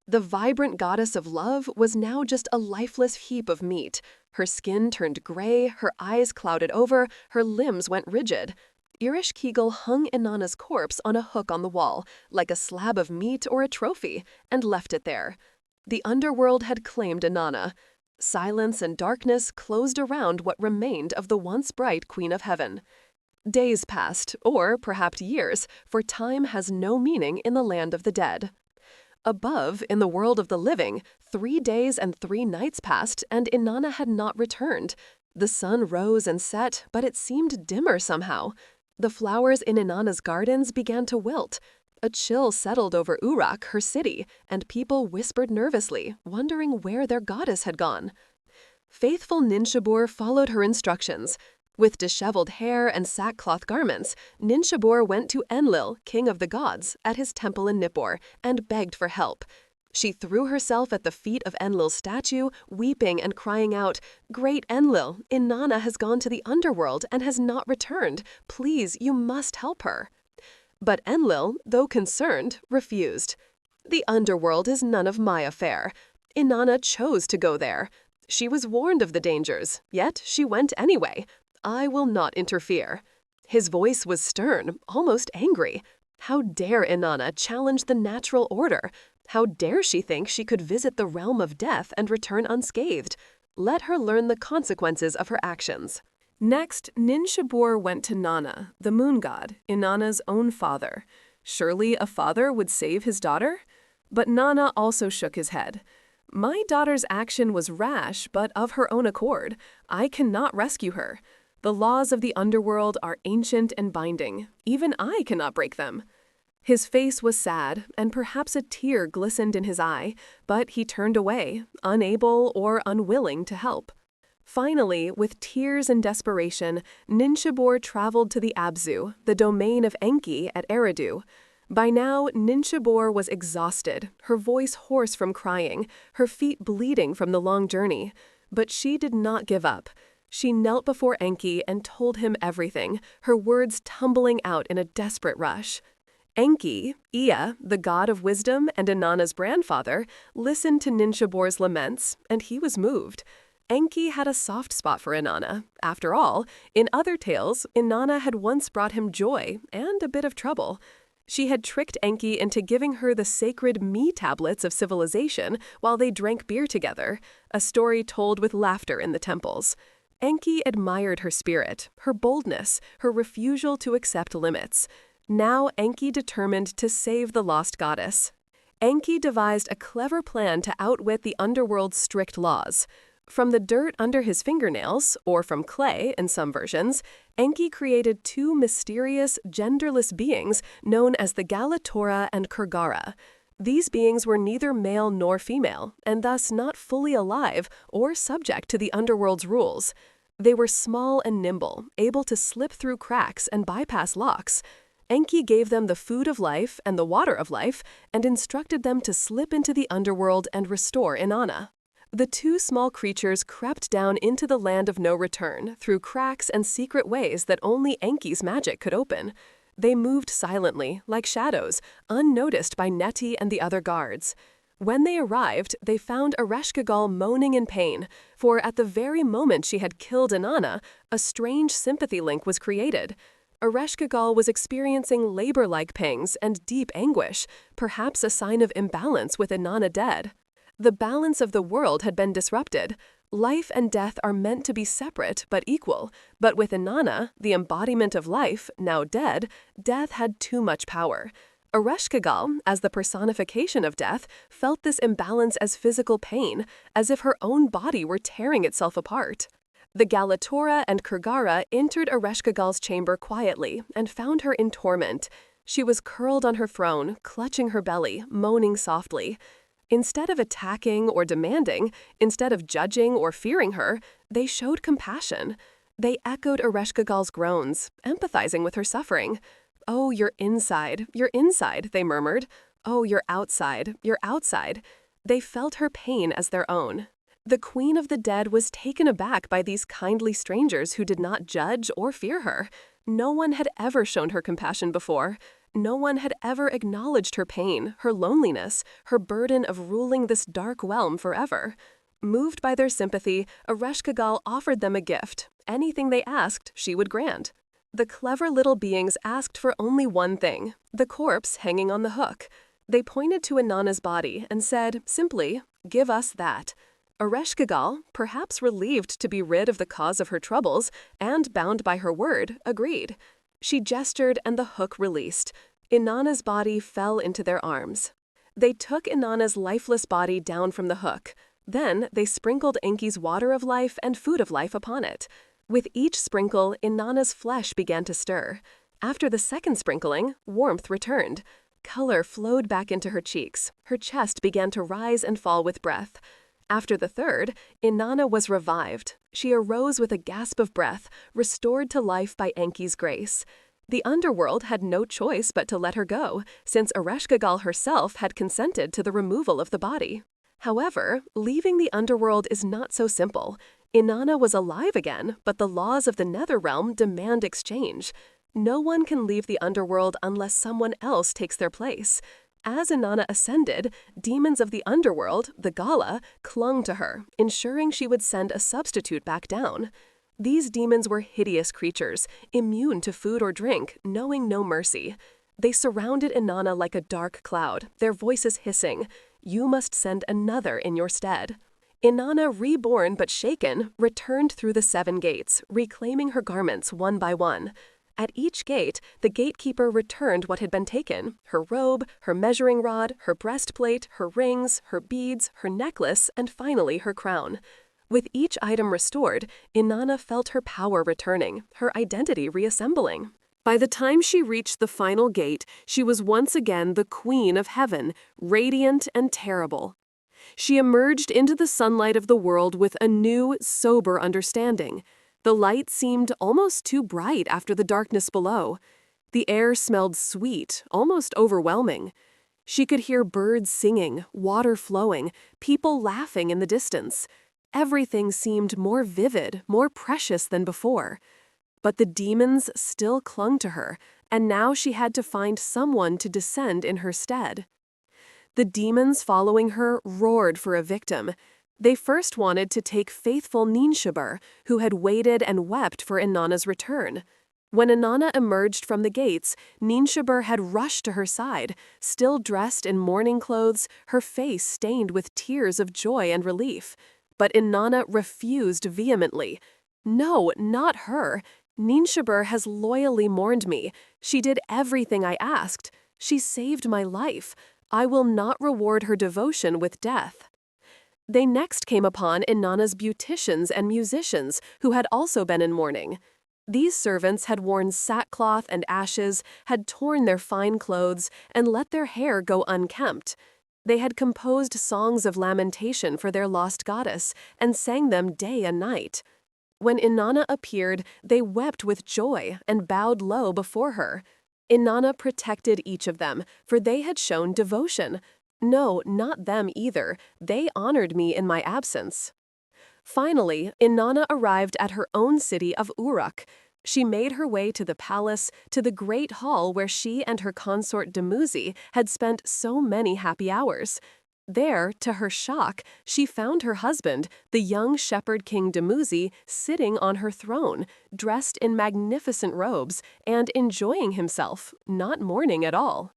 The vibrant goddess of love was now just a lifeless heap of meat. Her skin turned gray, her eyes clouded over, her limbs went rigid. Ereshkigal hung Inanna's corpse on a hook on the wall, like a slab of meat or a trophy, and left it there. The underworld had claimed Inanna. Silence and darkness closed around what remained of the once bright Queen of Heaven. Days passed, or perhaps years, for time has no meaning in the land of the dead. Above, in the world of the living, 3 days and 3 nights passed, and Inanna had not returned. The sun rose and set, but it seemed dimmer somehow. The flowers in Inanna's gardens began to wilt. A chill settled over Uruk, her city, and people whispered nervously, wondering where their goddess had gone. Faithful Ninshabur followed her instructions. With disheveled hair and sackcloth garments, Ninshabur went to Enlil, king of the gods, at his temple in Nippur, and begged for help. She threw herself at the feet of Enlil's statue, weeping and crying out, "Great Enlil, Inanna has gone to the underworld and has not returned. Please, you must help her." But Enlil, though concerned, refused. "The underworld is none of my affair. Inanna chose to go there. She was warned of the dangers, yet she went anyway. I will not interfere." His voice was stern, almost angry. How dare Inanna challenge the natural order? How dare she think she could visit the realm of death and return unscathed? Let her learn the consequences of her actions. Next, Ninshabur went to Nanna, the moon god, Inanna's own father. Surely a father would save his daughter? But Nanna also shook his head. "My daughter's action was rash, but of her own accord. I cannot rescue her. The laws of the underworld are ancient and binding. Even I cannot break them." His face was sad, and perhaps a tear glistened in his eye, but he turned away, unable or unwilling to help. Finally, with tears and desperation, Ninshabur traveled to the Apsu, the domain of Enki at Eridu. By now, Ninshibor was exhausted, her voice hoarse from crying, her feet bleeding from the long journey. But she did not give up. She knelt before Enki and told him everything, her words tumbling out in a desperate rush. Enki, Ea, the god of wisdom and Inanna's grandfather, listened to Ninshibor's laments, and he was moved. Enki had a soft spot for Inanna. After all, in other tales, Inanna had once brought him joy and a bit of trouble. She had tricked Enki into giving her the sacred me tablets of civilization while they drank beer together, a story told with laughter in the temples. Enki admired her spirit, her boldness, her refusal to accept limits. Now Enki determined to save the lost goddess. Enki devised a clever plan to outwit the underworld's strict laws. From the dirt under his fingernails, or from clay in some versions, Enki created two mysterious, genderless beings known as the Galatora and Kurgara. These beings were neither male nor female, and thus not fully alive or subject to the underworld's rules. They were small and nimble, able to slip through cracks and bypass locks. Enki gave them the food of life and the water of life, and instructed them to slip into the underworld and restore Inanna. The two small creatures crept down into the land of no return through cracks and secret ways that only Enki's magic could open. They moved silently, like shadows, unnoticed by Neti and the other guards. When they arrived, they found Ereshkigal moaning in pain, for at the very moment she had killed Inanna, a strange sympathy link was created. Ereshkigal was experiencing labor-like pangs and deep anguish, perhaps a sign of imbalance with Inanna dead. The balance of the world had been disrupted. Life and death are meant to be separate but equal, but with Inanna, the embodiment of life, now dead, death had too much power. Ereshkigal, as the personification of death, felt this imbalance as physical pain, as if her own body were tearing itself apart. The Galatora and Kurgara entered Ereshkigal's chamber quietly and found her in torment. She was curled on her throne, clutching her belly, moaning softly. Instead of attacking or demanding, instead of judging or fearing her, they showed compassion. They echoed Ereshkigal's groans, empathizing with her suffering. "Oh, you're inside, they murmured. "Oh, you're outside. They felt her pain as their own. The Queen of the Dead was taken aback by these kindly strangers who did not judge or fear her. No one had ever shown her compassion before. No one had ever acknowledged her pain, her loneliness, her burden of ruling this dark realm forever. Moved by their sympathy, Ereshkigal offered them a gift. Anything they asked, she would grant. The clever little beings asked for only one thing, the corpse hanging on the hook. They pointed to Inanna's body and said, simply, "Give us that." Ereshkigal, perhaps relieved to be rid of the cause of her troubles and bound by her word, agreed. She gestured and the hook released. Inanna's body fell into their arms. They took Inanna's lifeless body down from the hook. Then they sprinkled Enki's water of life and food of life upon it. With each sprinkle, Inanna's flesh began to stir. After the second sprinkling, warmth returned. Color flowed back into her cheeks. Her chest began to rise and fall with breath. After the third, Inanna was revived. She arose with a gasp of breath, restored to life by Enki's grace. The underworld had no choice but to let her go, since Ereshkigal herself had consented to the removal of the body. However, leaving the underworld is not so simple. Inanna was alive again, but the laws of the nether realm demand exchange. No one can leave the underworld unless someone else takes their place. As Inanna ascended, demons of the underworld, the Gala, clung to her, ensuring she would send a substitute back down. These demons were hideous creatures, immune to food or drink, knowing no mercy. They surrounded Inanna like a dark cloud, their voices hissing, "You must send another in your stead." Inanna, reborn but shaken, returned through the 7 gates, reclaiming her garments one by one. At each gate, the gatekeeper returned what had been taken, her robe, her measuring rod, her breastplate, her rings, her beads, her necklace, and finally her crown. With each item restored, Inanna felt her power returning, her identity reassembling. By the time she reached the final gate, she was once again the Queen of Heaven, radiant and terrible. She emerged into the sunlight of the world with a new, sober understanding. The light seemed almost too bright after the darkness below. The air smelled sweet, almost overwhelming. She could hear birds singing, water flowing, people laughing in the distance. Everything seemed more vivid, more precious than before. But the demons still clung to her, and now she had to find someone to descend in her stead. The demons following her roared for a victim. They first wanted to take faithful Ninshubur, who had waited and wept for Inanna's return. When Inanna emerged from the gates, Ninshubur had rushed to her side, still dressed in mourning clothes, her face stained with tears of joy and relief. But Inanna refused vehemently. "No, not her. Ninshubur has loyally mourned me. She did everything I asked. She saved my life. I will not reward her devotion with death." They next came upon Inanna's beauticians and musicians, who had also been in mourning. These servants had worn sackcloth and ashes, had torn their fine clothes, and let their hair go unkempt. They had composed songs of lamentation for their lost goddess, and sang them day and night. When Inanna appeared, they wept with joy and bowed low before her. Inanna protected each of them, for they had shown devotion. No, not them either. They honored me in my absence. Finally, Inanna arrived at her own city of Uruk. She made her way to the palace, to the great hall where she and her consort Demise had spent so many happy hours. There, to her shock, she found her husband, the young shepherd king Demise, sitting on her throne, dressed in magnificent robes, and enjoying himself, not mourning at all.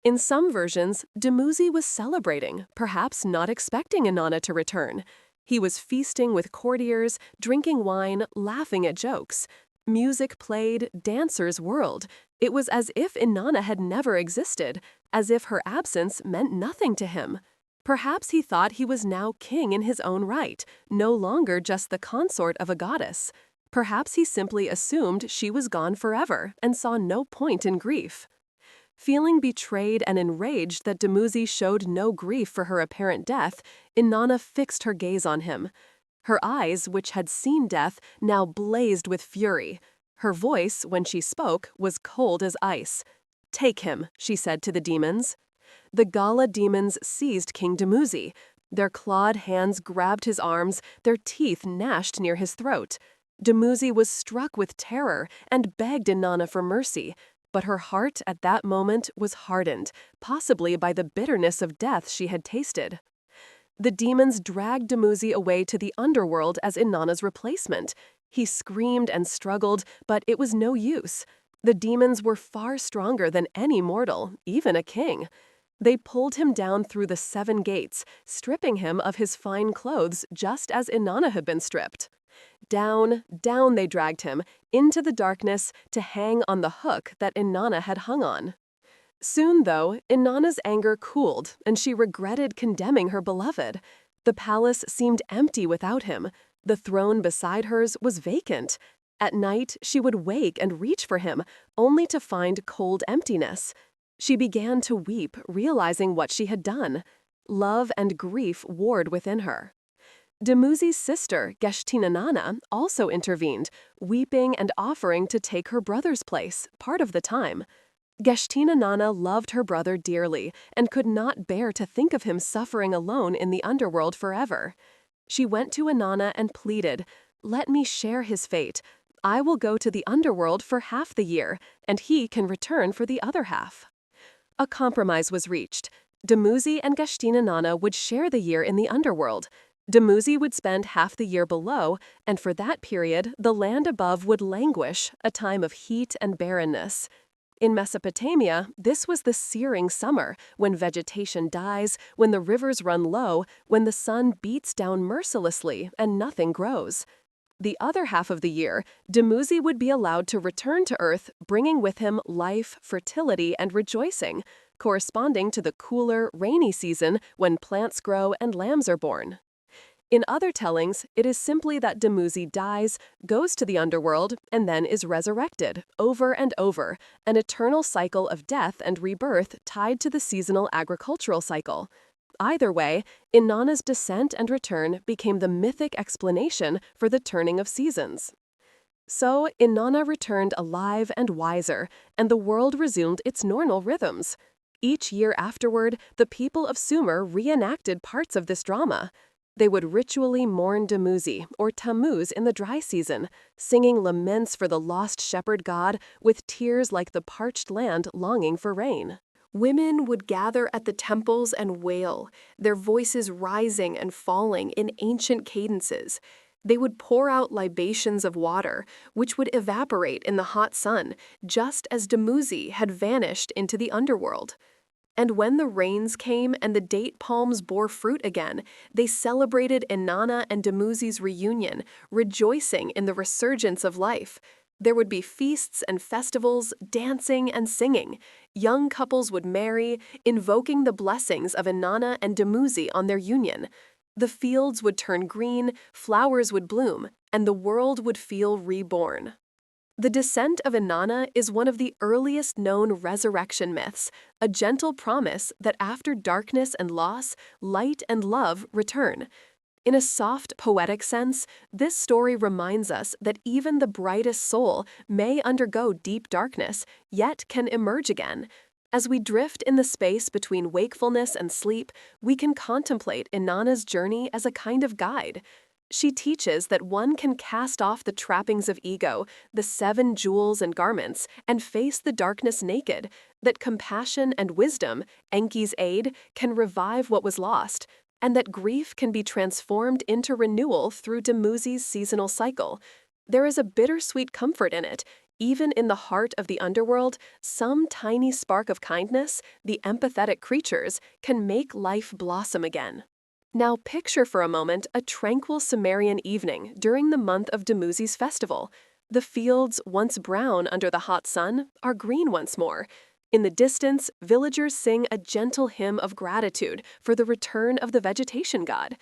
In some versions, Demise was celebrating, perhaps not expecting Inanna to return. He was feasting with courtiers, drinking wine, laughing at jokes. Music played, dancers whirled. It was as if Inanna had never existed, as if her absence meant nothing to him. Perhaps he thought he was now king in his own right, no longer just the consort of a goddess. Perhaps he simply assumed she was gone forever and saw no point in grief. Feeling betrayed and enraged that Demise showed no grief for her apparent death, Inanna fixed her gaze on him. Her eyes, which had seen death, now blazed with fury. Her voice, when she spoke, was cold as ice. "Take him," she said to the demons. The Gala demons seized King Demise. Their clawed hands grabbed his arms, their teeth gnashed near his throat. Demise was struck with terror and begged Inanna for mercy. But her heart at that moment was hardened, possibly by the bitterness of death she had tasted. The demons dragged Demise away to the underworld as Inanna's replacement. He screamed and struggled, but it was no use. The demons were far stronger than any mortal, even a king. They pulled him down through the 7 gates, stripping him of his fine clothes just as Inanna had been stripped. Down, down they dragged him, into the darkness, to hang on the hook that Inanna had hung on. Soon, though, Inanna's anger cooled, and she regretted condemning her beloved. The palace seemed empty without him. The throne beside hers was vacant. At night, she would wake and reach for him, only to find cold emptiness. She began to weep, realizing what she had done. Love and grief warred within her. Demise's sister, Geshtinanna, also intervened, weeping and offering to take her brother's place, part of the time. Geshtinanna loved her brother dearly and could not bear to think of him suffering alone in the underworld forever. She went to Inanna and pleaded, "Let me share his fate. I will go to the underworld for half the year, and he can return for the other half." A compromise was reached. Demise and Geshtinanna would share the year in the underworld. Demise would spend half the year below, and for that period, the land above would languish, a time of heat and barrenness. In Mesopotamia, this was the searing summer, when vegetation dies, when the rivers run low, when the sun beats down mercilessly and nothing grows. The other half of the year, Demise would be allowed to return to Earth, bringing with him life, fertility, and rejoicing, corresponding to the cooler, rainy season when plants grow and lambs are born. In other tellings, it is simply that Demise dies, goes to the underworld, and then is resurrected, over and over, an eternal cycle of death and rebirth tied to the seasonal agricultural cycle. Either way, Inanna's descent and return became the mythic explanation for the turning of seasons. So, Inanna returned alive and wiser, and the world resumed its normal rhythms. Each year afterward, the people of Sumer reenacted parts of this drama. They would ritually mourn Demise, or Tammuz, in the dry season, singing laments for the lost shepherd god with tears like the parched land longing for rain. Women would gather at the temples and wail, their voices rising and falling in ancient cadences. They would pour out libations of water, which would evaporate in the hot sun, just as Demise had vanished into the underworld. And when the rains came and the date palms bore fruit again, they celebrated Inanna and Demise's reunion, rejoicing in the resurgence of life. There would be feasts and festivals, dancing and singing. Young couples would marry, invoking the blessings of Inanna and Demise on their union. The fields would turn green, flowers would bloom, and the world would feel reborn. The Descent of Inanna is one of the earliest known resurrection myths, a gentle promise that after darkness and loss, light and love return. In a soft, poetic sense, this story reminds us that even the brightest soul may undergo deep darkness, yet can emerge again. As we drift in the space between wakefulness and sleep, we can contemplate Inanna's journey as a kind of guide. She teaches that one can cast off the trappings of ego, the 7 jewels and garments, and face the darkness naked, that compassion and wisdom, Enki's aid, can revive what was lost, and that grief can be transformed into renewal through Demise's seasonal cycle. There is a bittersweet comfort in it. Even in the heart of the underworld, some tiny spark of kindness, the empathetic creatures, can make life blossom again. Now picture for a moment a tranquil Sumerian evening during the month of Demise's festival. The fields, once brown under the hot sun, are green once more. In the distance, villagers sing a gentle hymn of gratitude for the return of the vegetation god.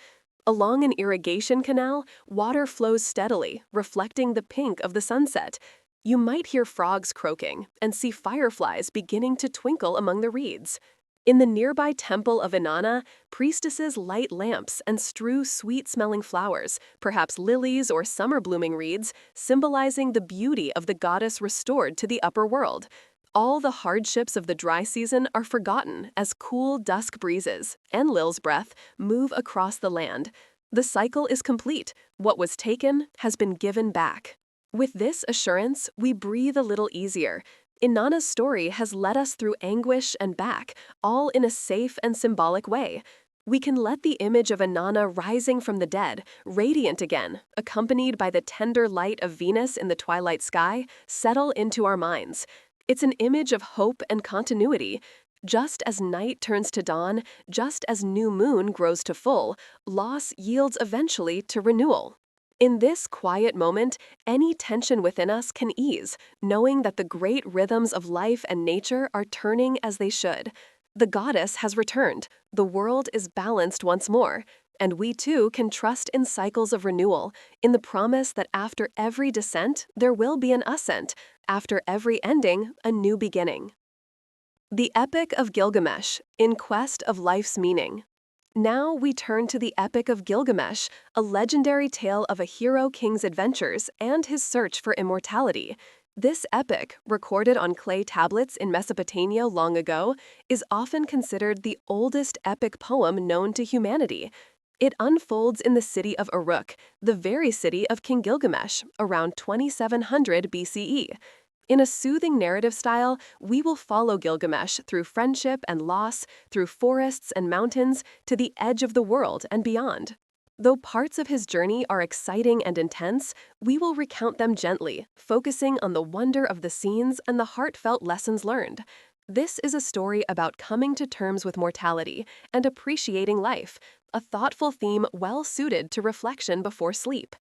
Along an irrigation canal, water flows steadily, reflecting the pink of the sunset. You might hear frogs croaking and see fireflies beginning to twinkle among the reeds. In the nearby temple of Inanna, priestesses light lamps and strew sweet-smelling flowers, perhaps lilies or summer-blooming reeds, symbolizing the beauty of the goddess restored to the upper world. All the hardships of the dry season are forgotten as cool dusk breezes, Enlil's breath, move across the land. The cycle is complete. What was taken has been given back. With this assurance, we breathe a little easier. Inanna's story has led us through anguish and back, all in a safe and symbolic way. We can let the image of Inanna rising from the dead, radiant again, accompanied by the tender light of Venus in the twilight sky, settle into our minds. It's an image of hope and continuity. Just as night turns to dawn, just as new moon grows to full, loss yields eventually to renewal. In this quiet moment, any tension within us can ease, knowing that the great rhythms of life and nature are turning as they should. The goddess has returned, the world is balanced once more, and we too can trust in cycles of renewal, in the promise that after every descent, there will be an ascent, after every ending, a new beginning. The Epic of Gilgamesh, in quest of life's meaning. Now we turn to the Epic of Gilgamesh, a legendary tale of a hero king's adventures and his search for immortality. This epic, recorded on clay tablets in Mesopotamia long ago, is often considered the oldest epic poem known to humanity. It unfolds in the city of Uruk, the very city of King Gilgamesh, around 2700 BCE. In a soothing narrative style, we will follow Gilgamesh through friendship and loss, through forests and mountains, to the edge of the world and beyond. Though parts of his journey are exciting and intense, we will recount them gently, focusing on the wonder of the scenes and the heartfelt lessons learned. This is a story about coming to terms with mortality and appreciating life, a thoughtful theme well suited to reflection before sleep.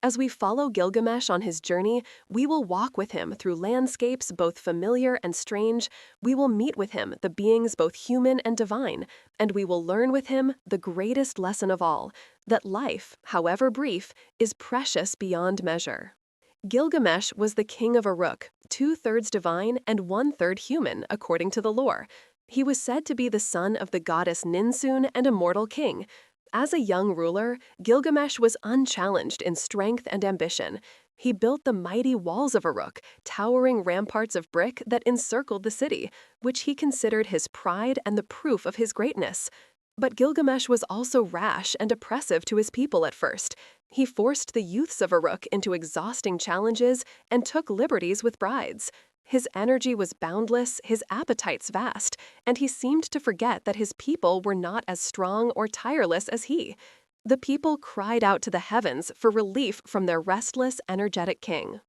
As we follow Gilgamesh on his journey, we will walk with him through landscapes both familiar and strange. We will meet with him the beings both human and divine, and we will learn with him the greatest lesson of all, that life, however brief, is precious beyond measure. Gilgamesh was the king of Uruk, 2/3 divine and 1/3 human, according to the lore. He was said to be the son of the goddess Ninsun and a mortal king. As a young ruler, Gilgamesh was unchallenged in strength and ambition. He built the mighty walls of Uruk, towering ramparts of brick that encircled the city, which he considered his pride and the proof of his greatness. But Gilgamesh was also rash and oppressive to his people at first. He forced the youths of Uruk into exhausting challenges and took liberties with brides. His energy was boundless, his appetites vast, and he seemed to forget that his people were not as strong or tireless as he. The people cried out to the heavens for relief from their restless, energetic king.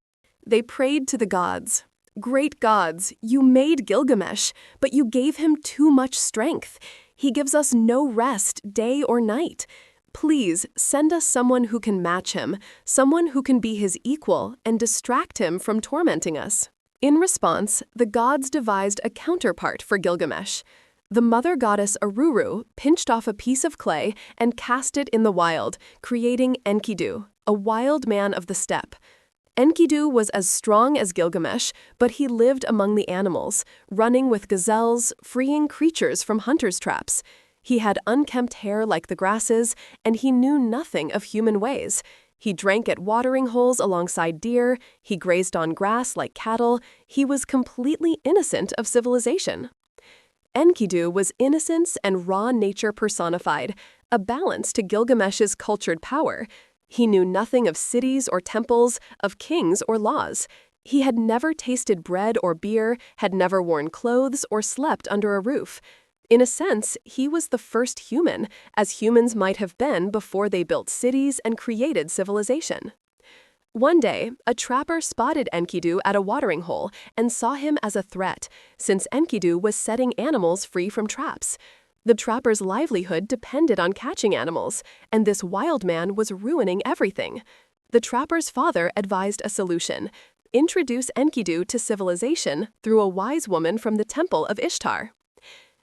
They prayed to the gods. "Great gods, you made Gilgamesh, but you gave him too much strength. He gives us no rest, day or night. Please send us someone who can match him, someone who can be his equal and distract him from tormenting us." In response, the gods devised a counterpart for Gilgamesh. The mother goddess Aruru pinched off a piece of clay and cast it in the wild, creating Enkidu, a wild man of the steppe. Enkidu was as strong as Gilgamesh, but he lived among the animals, running with gazelles, freeing creatures from hunters' traps. He had unkempt hair like the grasses, and he knew nothing of human ways. He drank at watering holes alongside deer, he grazed on grass like cattle, he was completely innocent of civilization. Enkidu was innocence and raw nature personified, a balance to Gilgamesh's cultured power. He knew nothing of cities or temples, of kings or laws. He had never tasted bread or beer, had never worn clothes or slept under a roof. In a sense, he was the first human, as humans might have been before they built cities and created civilization. One day, a trapper spotted Enkidu at a watering hole and saw him as a threat, since Enkidu was setting animals free from traps. The trapper's livelihood depended on catching animals, and this wild man was ruining everything. The trapper's father advised a solution: introduce Enkidu to civilization through a wise woman from the temple of Ishtar.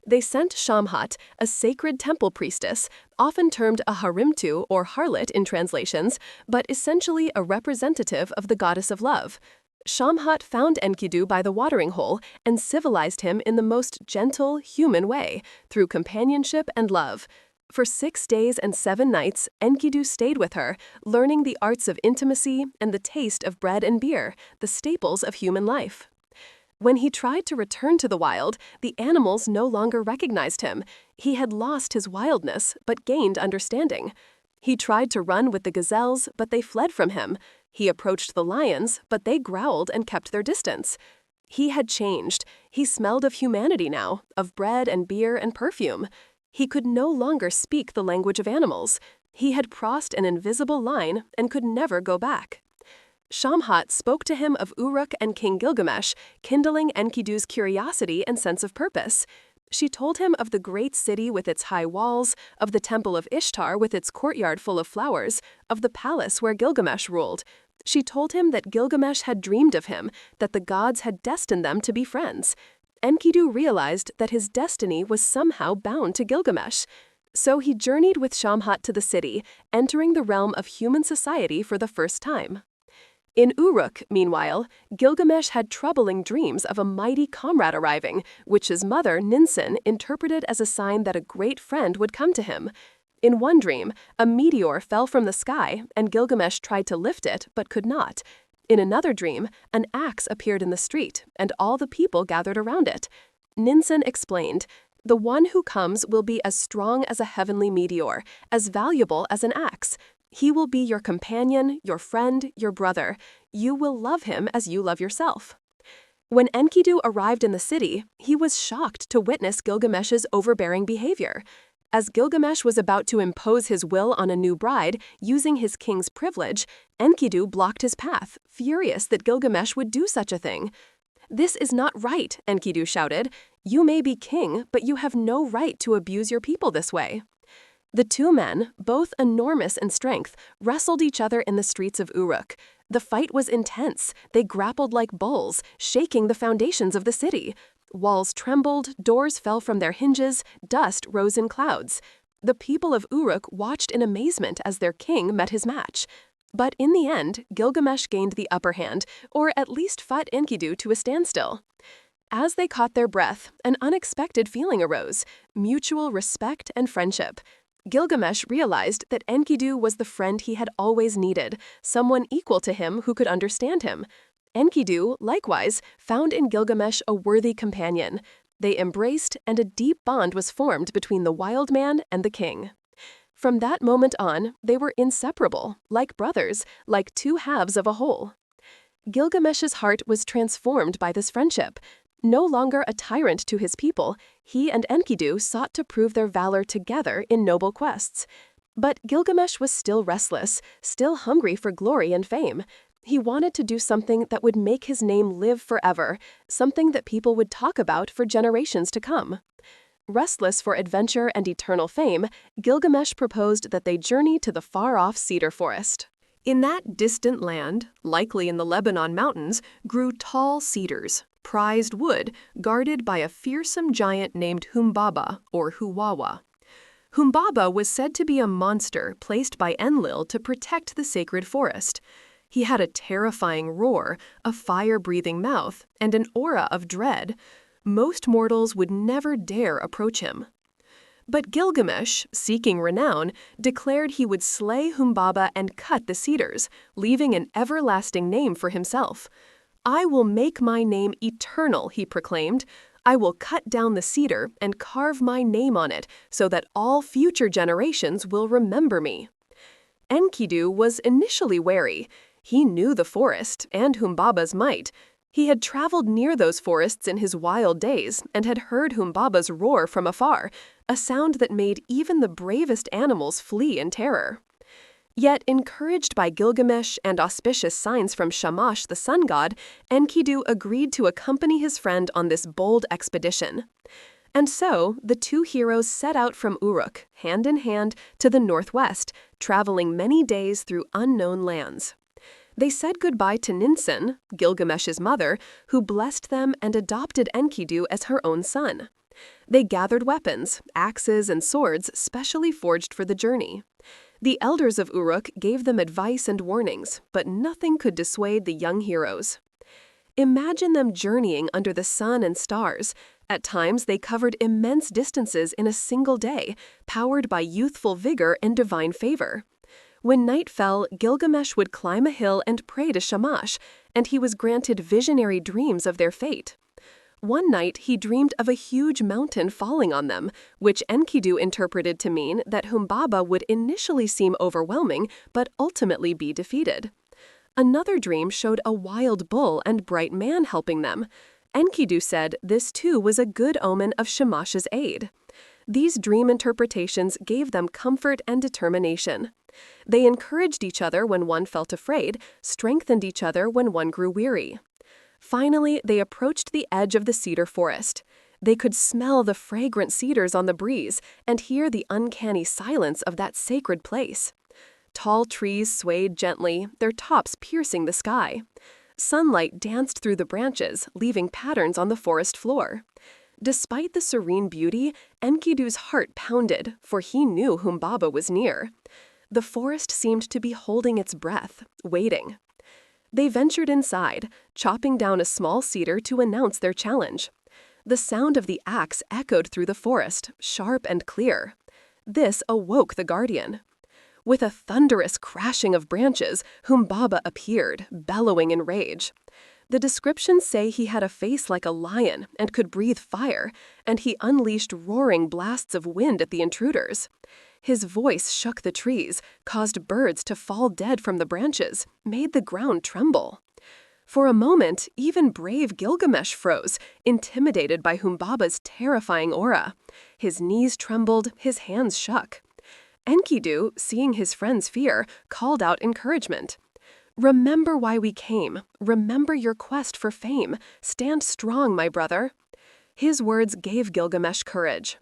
They sent Shamhat, a sacred temple priestess, often termed a harimtu or harlot in translations, but essentially a representative of the goddess of love. Shamhat found Enkidu by the watering hole and civilized him in the most gentle, human way, through companionship and love. For 6 days and 7 nights, Enkidu stayed with her, learning the arts of intimacy and the taste of bread and beer, the staples of human life. When he tried to return to the wild, the animals no longer recognized him. He had lost his wildness, but gained understanding. He tried to run with the gazelles, but they fled from him. He approached the lions, but they growled and kept their distance. He had changed. He smelled of humanity now, of bread and beer and perfume. He could no longer speak the language of animals. He had crossed an invisible line and could never go back. Shamhat spoke to him of Uruk and King Gilgamesh, kindling Enkidu's curiosity and sense of purpose. She told him of the great city with its high walls, of the temple of Ishtar with its courtyard full of flowers, of the palace where Gilgamesh ruled. She told him that Gilgamesh had dreamed of him, that the gods had destined them to be friends. Enkidu realized that his destiny was somehow bound to Gilgamesh. So he journeyed with Shamhat to the city, entering the realm of human society for the first time. In Uruk, meanwhile, Gilgamesh had troubling dreams of a mighty comrade arriving, which his mother, Ninsen, interpreted as a sign that a great friend would come to him. In one dream, a meteor fell from the sky, and Gilgamesh tried to lift it, but could not. In another dream, an axe appeared in the street, and all the people gathered around it. Ninsen explained, "The one who comes will be as strong as a heavenly meteor, as valuable as an axe. He will be your companion, your friend, your brother. You will love him as you love yourself." When Enkidu arrived in the city, he was shocked to witness Gilgamesh's overbearing behavior. As Gilgamesh was about to impose his will on a new bride, using his king's privilege, Enkidu blocked his path, furious that Gilgamesh would do such a thing. "This is not right," Enkidu shouted. "You may be king, but you have no right to abuse your people this way." The two men, both enormous in strength, wrestled each other in the streets of Uruk. The fight was intense. They grappled like bulls, shaking the foundations of the city. Walls trembled, doors fell from their hinges, dust rose in clouds. The people of Uruk watched in amazement as their king met his match. But in the end, Gilgamesh gained the upper hand, or at least fought Enkidu to a standstill. As they caught their breath, an unexpected feeling arose: mutual respect and friendship. Gilgamesh realized that Enkidu was the friend he had always needed, someone equal to him who could understand him. Enkidu, likewise, found in Gilgamesh a worthy companion. They embraced, and a deep bond was formed between the wild man and the king. From that moment on, they were inseparable, like brothers, like two halves of a whole. Gilgamesh's heart was transformed by this friendship. No longer a tyrant to his people, he and Enkidu sought to prove their valor together in noble quests. But Gilgamesh was still restless, still hungry for glory and fame. He wanted to do something that would make his name live forever, something that people would talk about for generations to come. Restless for adventure and eternal fame, Gilgamesh proposed that they journey to the far-off cedar forest. In that distant land, likely in the Lebanon mountains, grew tall cedars, prized wood, guarded by a fearsome giant named Humbaba, or Huwawa. Humbaba was said to be a monster placed by Enlil to protect the sacred forest. He had a terrifying roar, a fire-breathing mouth, and an aura of dread. Most mortals would never dare approach him. But Gilgamesh, seeking renown, declared he would slay Humbaba and cut the cedars, leaving an everlasting name for himself. "I will make my name eternal," he proclaimed. "I will cut down the cedar and carve my name on it so that all future generations will remember me." Enkidu was initially wary. He knew the forest and Humbaba's might. He had traveled near those forests in his wild days and had heard Humbaba's roar from afar, a sound that made even the bravest animals flee in terror. Yet, encouraged by Gilgamesh and auspicious signs from Shamash, the sun god, Enkidu agreed to accompany his friend on this bold expedition. And so, the two heroes set out from Uruk, hand in hand, to the northwest, traveling many days through unknown lands. They said goodbye to Ninsen, Gilgamesh's mother, who blessed them and adopted Enkidu as her own son. They gathered weapons, axes and swords specially forged for the journey. The elders of Uruk gave them advice and warnings, but nothing could dissuade the young heroes. Imagine them journeying under the sun and stars. At times they covered immense distances in a single day, powered by youthful vigor and divine favor. When night fell, Gilgamesh would climb a hill and pray to Shamash, and he was granted visionary dreams of their fate. One night he dreamed of a huge mountain falling on them, which Enkidu interpreted to mean that Humbaba would initially seem overwhelming but ultimately be defeated. Another dream showed a wild bull and bright man helping them. Enkidu said this too was a good omen of Shamash's aid. These dream interpretations gave them comfort and determination. They encouraged each other when one felt afraid, strengthened each other when one grew weary. Finally, they approached the edge of the cedar forest. They could smell the fragrant cedars on the breeze and hear the uncanny silence of that sacred place. Tall trees swayed gently, their tops piercing the sky. Sunlight danced through the branches, leaving patterns on the forest floor. Despite the serene beauty, Enkidu's heart pounded, for he knew Humbaba was near. The forest seemed to be holding its breath, waiting. They ventured inside, chopping down a small cedar to announce their challenge. The sound of the axe echoed through the forest, sharp and clear. This awoke the guardian. With a thunderous crashing of branches, Humbaba appeared, bellowing in rage. The descriptions say he had a face like a lion and could breathe fire, and he unleashed roaring blasts of wind at the intruders. His voice shook the trees, caused birds to fall dead from the branches, made the ground tremble. For a moment, even brave Gilgamesh froze, intimidated by Humbaba's terrifying aura. His knees trembled, his hands shook. Enkidu, seeing his friend's fear, called out encouragement. "Remember why we came. Remember your quest for fame. Stand strong, my brother." His words gave Gilgamesh courage.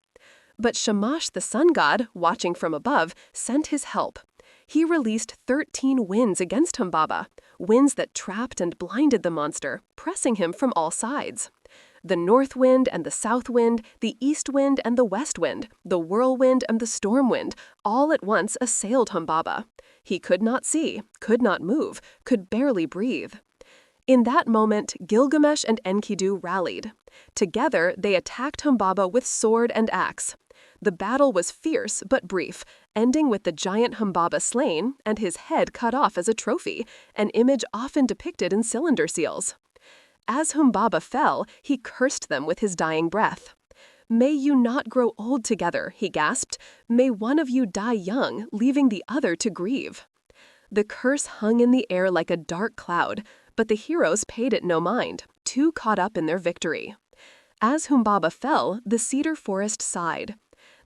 But Shamash, the sun god, watching from above, sent his help. He released 13 winds against Humbaba, winds that trapped and blinded the monster, pressing him from all sides. The north wind and the south wind, the east wind and the west wind, the whirlwind and the storm wind, all at once assailed Humbaba. He could not see, could not move, could barely breathe. In that moment, Gilgamesh and Enkidu rallied. Together, they attacked Humbaba with sword and axe. The battle was fierce but brief, ending with the giant Humbaba slain and his head cut off as a trophy, an image often depicted in cylinder seals. As Humbaba fell, he cursed them with his dying breath. "May you not grow old together," he gasped. "May one of you die young, leaving the other to grieve." The curse hung in the air like a dark cloud, but the heroes paid it no mind, too caught up in their victory. As Humbaba fell, the cedar forest sighed.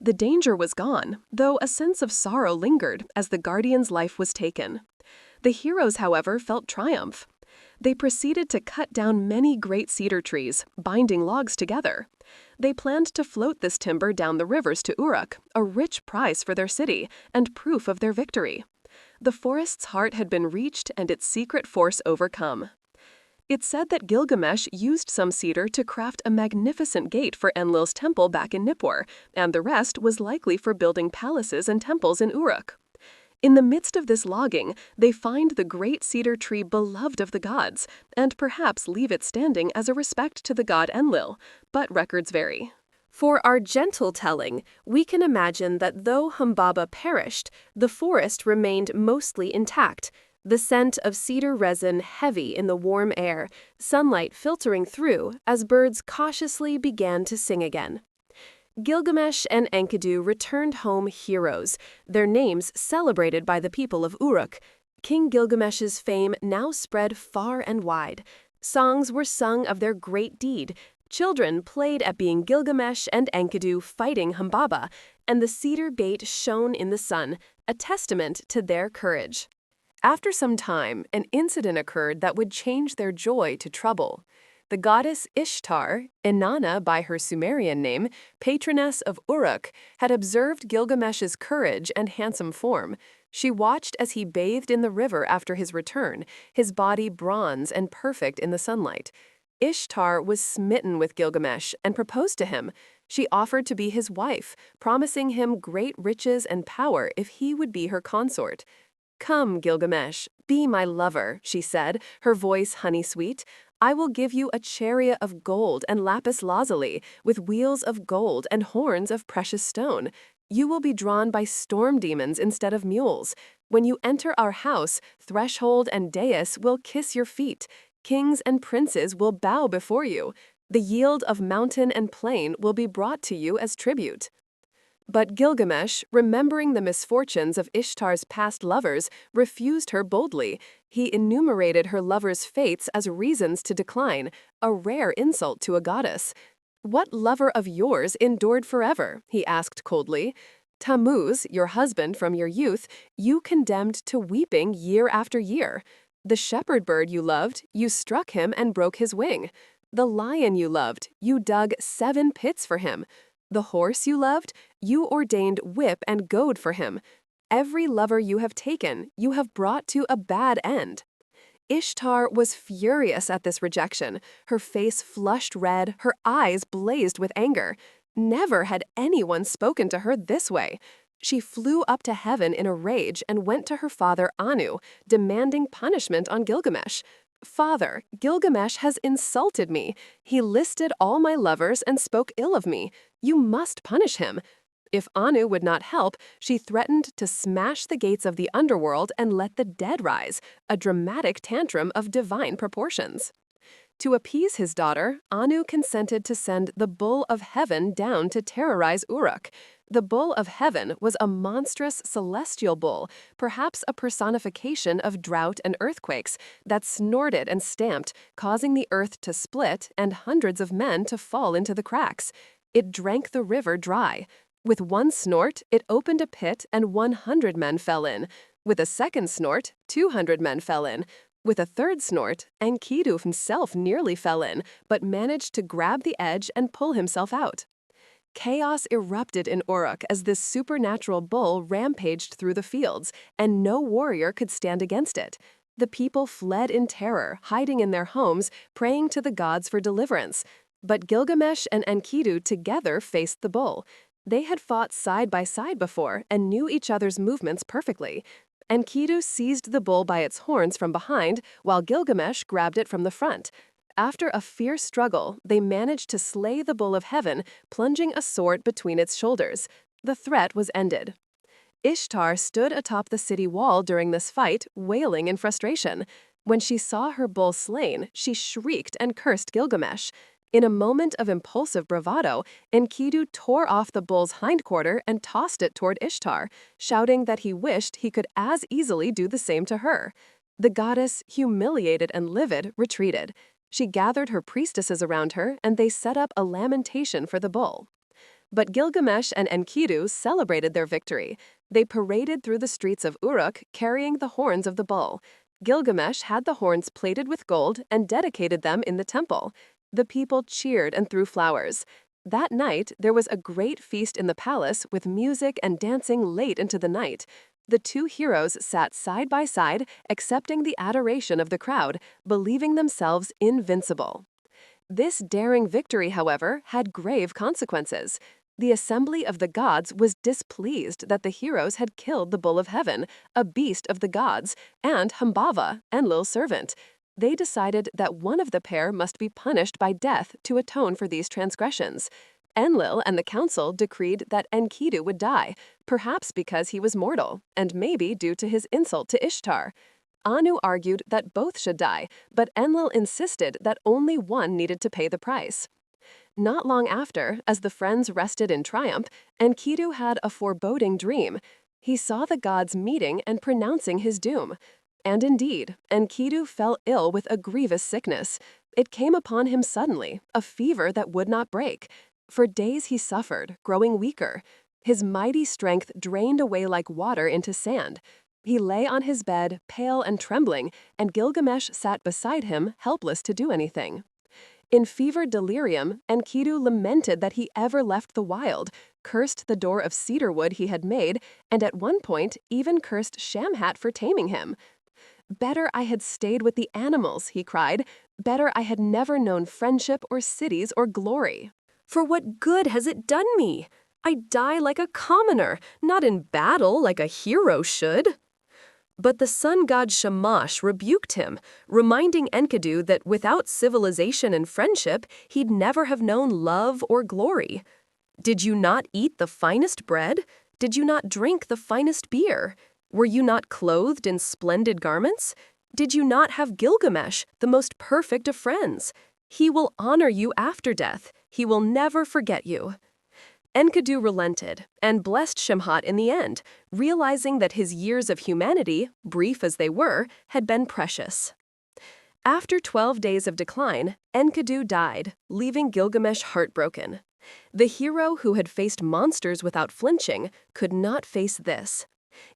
The danger was gone, though a sense of sorrow lingered as the guardian's life was taken. The heroes, however, felt triumph. They proceeded to cut down many great cedar trees, binding logs together. They planned to float this timber down the rivers to Uruk, a rich prize for their city and proof of their victory. The forest's heart had been reached and its secret force overcome. It's said that Gilgamesh used some cedar to craft a magnificent gate for Enlil's temple back in Nippur, and the rest was likely for building palaces and temples in Uruk. In the midst of this logging, they find the great cedar tree beloved of the gods, and perhaps leave it standing as a respect to the god Enlil, but records vary. For our gentle telling, we can imagine that though Humbaba perished, the forest remained mostly intact, the scent of cedar resin heavy in the warm air, sunlight filtering through as birds cautiously began to sing again. Gilgamesh and Enkidu returned home heroes, their names celebrated by the people of Uruk. King Gilgamesh's fame now spread far and wide. Songs were sung of their great deed, children played at being Gilgamesh and Enkidu fighting Humbaba, and the cedar gate shone in the sun, a testament to their courage. After some time, an incident occurred that would change their joy to trouble. The goddess Ishtar, Inanna by her Sumerian name, patroness of Uruk, had observed Gilgamesh's courage and handsome form. She watched as he bathed in the river after his return, his body bronze and perfect in the sunlight. Ishtar was smitten with Gilgamesh and proposed to him. She offered to be his wife, promising him great riches and power if he would be her consort. "Come, Gilgamesh, be my lover," she said, her voice honey-sweet. "I will give you a chariot of gold and lapis lazuli, with wheels of gold and horns of precious stone. You will be drawn by storm demons instead of mules. When you enter our house, threshold and dais will kiss your feet. Kings and princes will bow before you. The yield of mountain and plain will be brought to you as tribute." But Gilgamesh, remembering the misfortunes of Ishtar's past lovers, refused her boldly. He enumerated her lovers' fates as reasons to decline, a rare insult to a goddess. "What lover of yours endured forever?" he asked coldly. "Tammuz, your husband from your youth, you condemned to weeping year after year. The shepherd bird you loved, you struck him and broke his wing. The lion you loved, you dug 7 pits for him. The horse you loved, you ordained whip and goad for him. Every lover you have taken, you have brought to a bad end." Ishtar was furious at this rejection. Her face flushed red, her eyes blazed with anger. Never had anyone spoken to her this way. She flew up to heaven in a rage and went to her father Anu, demanding punishment on Gilgamesh. "Father, Gilgamesh has insulted me. He listed all my lovers and spoke ill of me. You must punish him." If Anu would not help, she threatened to smash the gates of the underworld and let the dead rise, a dramatic tantrum of divine proportions. To appease his daughter, Anu consented to send the Bull of Heaven down to terrorize Uruk. The Bull of Heaven was a monstrous celestial bull, perhaps a personification of drought and earthquakes, that snorted and stamped, causing the earth to split and hundreds of men to fall into the cracks. It drank the river dry. With one snort, it opened a pit and 100 men fell in. With a second snort, 200 men fell in. With a third snort, Enkidu himself nearly fell in, but managed to grab the edge and pull himself out. Chaos erupted in Uruk as this supernatural bull rampaged through the fields, and no warrior could stand against it. The people fled in terror, hiding in their homes, praying to the gods for deliverance. But Gilgamesh and Enkidu together faced the bull. They had fought side by side before and knew each other's movements perfectly. Enkidu seized the bull by its horns from behind, while Gilgamesh grabbed it from the front. After a fierce struggle, they managed to slay the bull of heaven, plunging a sword between its shoulders. The threat was ended. Ishtar stood atop the city wall during this fight, wailing in frustration. When she saw her bull slain, she shrieked and cursed Gilgamesh. In a moment of impulsive bravado, Enkidu tore off the bull's hindquarter and tossed it toward Ishtar, shouting that he wished he could as easily do the same to her. The goddess, humiliated and livid, retreated. She gathered her priestesses around her, and they set up a lamentation for the bull. But Gilgamesh and Enkidu celebrated their victory. They paraded through the streets of Uruk, carrying the horns of the bull. Gilgamesh had the horns plated with gold and dedicated them in the temple. The people cheered and threw flowers. That night, there was a great feast in the palace with music and dancing late into the night. The two heroes sat side by side, accepting the adoration of the crowd, believing themselves invincible. This daring victory, however, had grave consequences. The assembly of the gods was displeased that the heroes had killed the bull of heaven, a beast of the gods, and Humbaba, Enlil's servant. They decided that one of the pair must be punished by death to atone for these transgressions. Enlil and the council decreed that Enkidu would die, perhaps because he was mortal, and maybe due to his insult to Ishtar. Anu argued that both should die, but Enlil insisted that only one needed to pay the price. Not long after, as the friends rested in triumph, Enkidu had a foreboding dream. He saw the gods meeting and pronouncing his doom. And indeed, Enkidu fell ill with a grievous sickness. It came upon him suddenly, a fever that would not break. For days he suffered, growing weaker. His mighty strength drained away like water into sand. He lay on his bed, pale and trembling, and Gilgamesh sat beside him, helpless to do anything. In fevered delirium, Enkidu lamented that he ever left the wild, cursed the door of cedar wood he had made, and at one point even cursed Shamhat for taming him. "Better I had stayed with the animals," he cried. "Better I had never known friendship or cities or glory. For what good has it done me? I die like a commoner, not in battle like a hero should." But the sun god Shamash rebuked him, reminding Enkidu that without civilization and friendship, he'd never have known love or glory. "Did you not eat the finest bread? Did you not drink the finest beer? Were you not clothed in splendid garments? Did you not have Gilgamesh, the most perfect of friends? He will honor you after death. He will never forget you." Enkidu relented and blessed Shamhat in the end, realizing that his years of humanity, brief as they were, had been precious. After 12 days of decline, Enkidu died, leaving Gilgamesh heartbroken. The hero who had faced monsters without flinching could not face this.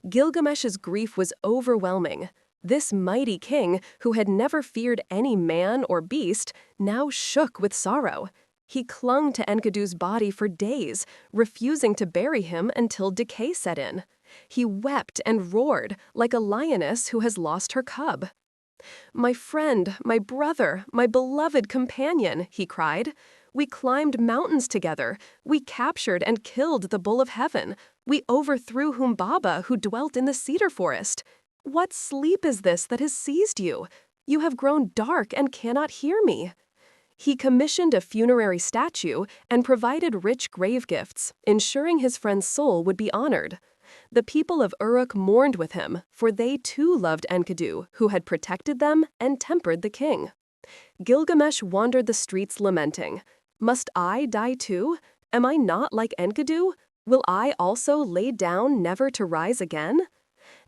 Gilgamesh's grief was overwhelming. This mighty king, who had never feared any man or beast, now shook with sorrow. He clung to Enkidu's body for days, refusing to bury him until decay set in. He wept and roared like a lioness who has lost her cub. "My friend, my brother, my beloved companion," he cried. "We climbed mountains together. We captured and killed the bull of heaven. We overthrew Humbaba, who dwelt in the cedar forest. What sleep is this that has seized you? You have grown dark and cannot hear me." He commissioned a funerary statue and provided rich grave gifts, ensuring his friend's soul would be honored. The people of Uruk mourned with him, for they too loved Enkidu, who had protected them and tempered the king. Gilgamesh wandered the streets lamenting, "Must I die too? Am I not like Enkidu? Will I also lay down never to rise again?"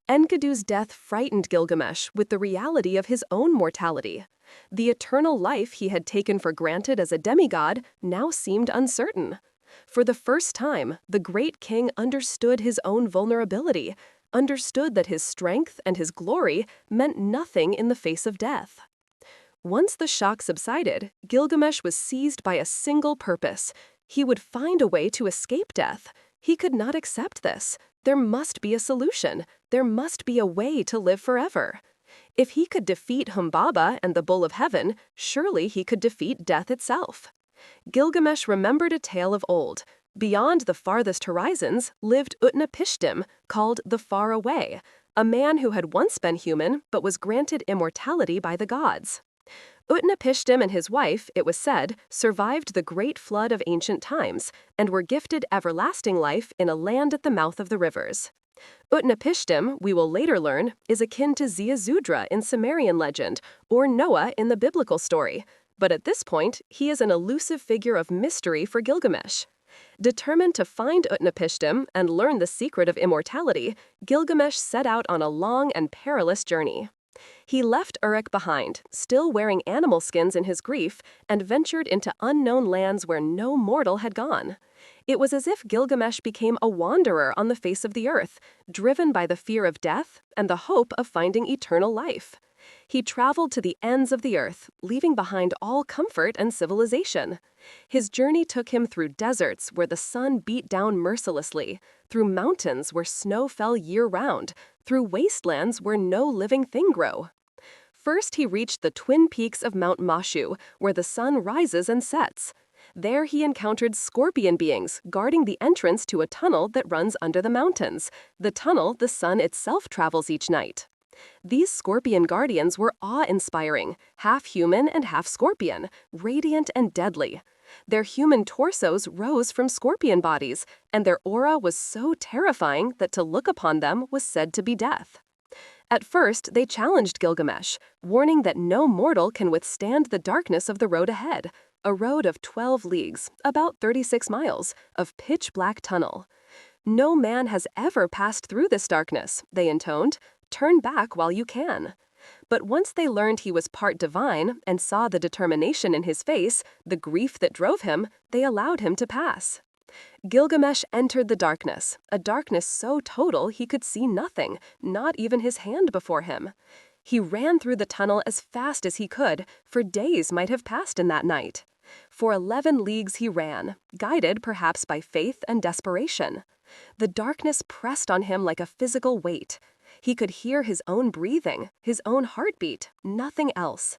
Enkidu's death frightened Gilgamesh with the reality of his own mortality. The eternal life he had taken for granted as a demigod now seemed uncertain. For the first time, the great king understood his own vulnerability, understood that his strength and his glory meant nothing in the face of death. Once the shock subsided, Gilgamesh was seized by a single purpose. He would find a way to escape death. He could not accept this. There must be a solution. There must be a way to live forever. If he could defeat Humbaba and the bull of heaven, surely he could defeat death itself. Gilgamesh remembered a tale of old. Beyond the farthest horizons lived Utnapishtim, called the Far Away, a man who had once been human but was granted immortality by the gods. Utnapishtim and his wife, it was said, survived the great flood of ancient times and were gifted everlasting life in a land at the mouth of the rivers. Utnapishtim, we will later learn, is akin to Ziusudra in Sumerian legend or Noah in the biblical story, but at this point, he is an elusive figure of mystery for Gilgamesh. Determined to find Utnapishtim and learn the secret of immortality, Gilgamesh set out on a long and perilous journey. He left Uruk behind, still wearing animal skins in his grief, and ventured into unknown lands where no mortal had gone. It was as if Gilgamesh became a wanderer on the face of the earth, driven by the fear of death and the hope of finding eternal life. He traveled to the ends of the earth, leaving behind all comfort and civilization. His journey took him through deserts where the sun beat down mercilessly, through mountains where snow fell year-round, through wastelands where no living thing grew. First, he reached the twin peaks of Mount Mashu, where the sun rises and sets. There he encountered scorpion beings guarding the entrance to a tunnel that runs under the mountains, the tunnel the sun itself travels each night. These scorpion guardians were awe-inspiring, half human and half scorpion, radiant and deadly. Their human torsos rose from scorpion bodies, and their aura was so terrifying that to look upon them was said to be death. At first, they challenged Gilgamesh, warning that no mortal can withstand the darkness of the road ahead, a road of 12 leagues, about 36 miles, of pitch-black tunnel. "No man has ever passed through this darkness," they intoned. "Turn back while you can." But once they learned he was part divine and saw the determination in his face, the grief that drove him, they allowed him to pass. Gilgamesh entered the darkness, a darkness so total he could see nothing, not even his hand before him. He ran through the tunnel as fast as he could, for days might have passed in that night. For 11 leagues he ran, guided perhaps by faith and desperation. The darkness pressed on him like a physical weight. He could hear his own breathing, his own heartbeat, nothing else.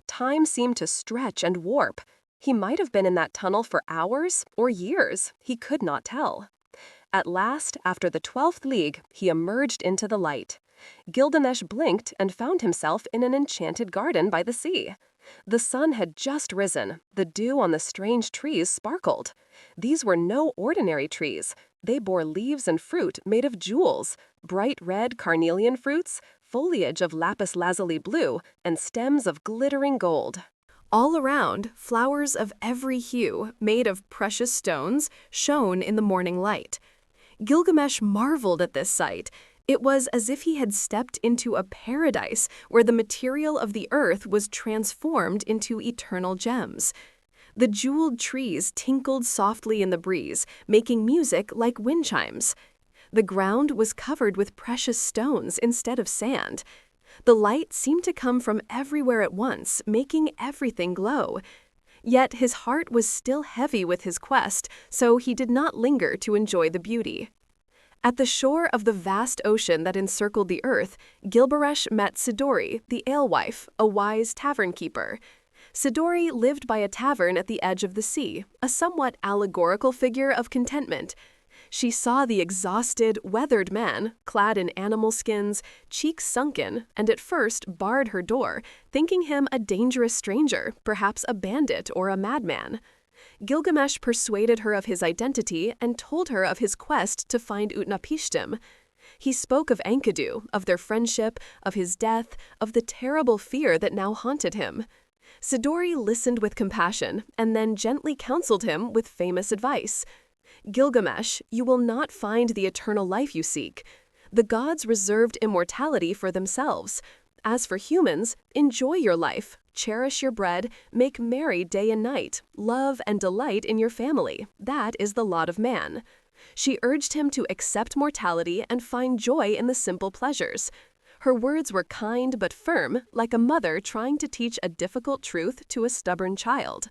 Time seemed to stretch and warp. He might have been in that tunnel for hours or years, he could not tell. At last, after the 12th league, he emerged into the light. Gilgamesh blinked and found himself in an enchanted garden by the sea. The sun had just risen, the dew on the strange trees sparkled. These were no ordinary trees. They bore leaves and fruit made of jewels, bright red carnelian fruits, foliage of lapis lazuli blue, and stems of glittering gold. All around, flowers of every hue, made of precious stones, shone in the morning light. Gilgamesh marveled at this sight. It was as if he had stepped into a paradise where the material of the earth was transformed into eternal gems. The jeweled trees tinkled softly in the breeze, making music like wind chimes. The ground was covered with precious stones instead of sand. The light seemed to come from everywhere at once, making everything glow. Yet his heart was still heavy with his quest, so he did not linger to enjoy the beauty. At the shore of the vast ocean that encircled the earth, Gilgamesh met Siduri, the alewife, a wise tavern keeper. Siduri lived by a tavern at the edge of the sea, a somewhat allegorical figure of contentment. She saw the exhausted, weathered man, clad in animal skins, cheeks sunken, and at first barred her door, thinking him a dangerous stranger, perhaps a bandit or a madman. Gilgamesh persuaded her of his identity and told her of his quest to find Utnapishtim. He spoke of Enkidu, of their friendship, of his death, of the terrible fear that now haunted him. Siduri listened with compassion and then gently counseled him with famous advice. "Gilgamesh, you will not find the eternal life you seek. The gods reserved immortality for themselves. As for humans, enjoy your life, cherish your bread, make merry day and night, love and delight in your family. That is the lot of man." She urged him to accept mortality and find joy in the simple pleasures. Her words were kind but firm, like a mother trying to teach a difficult truth to a stubborn child.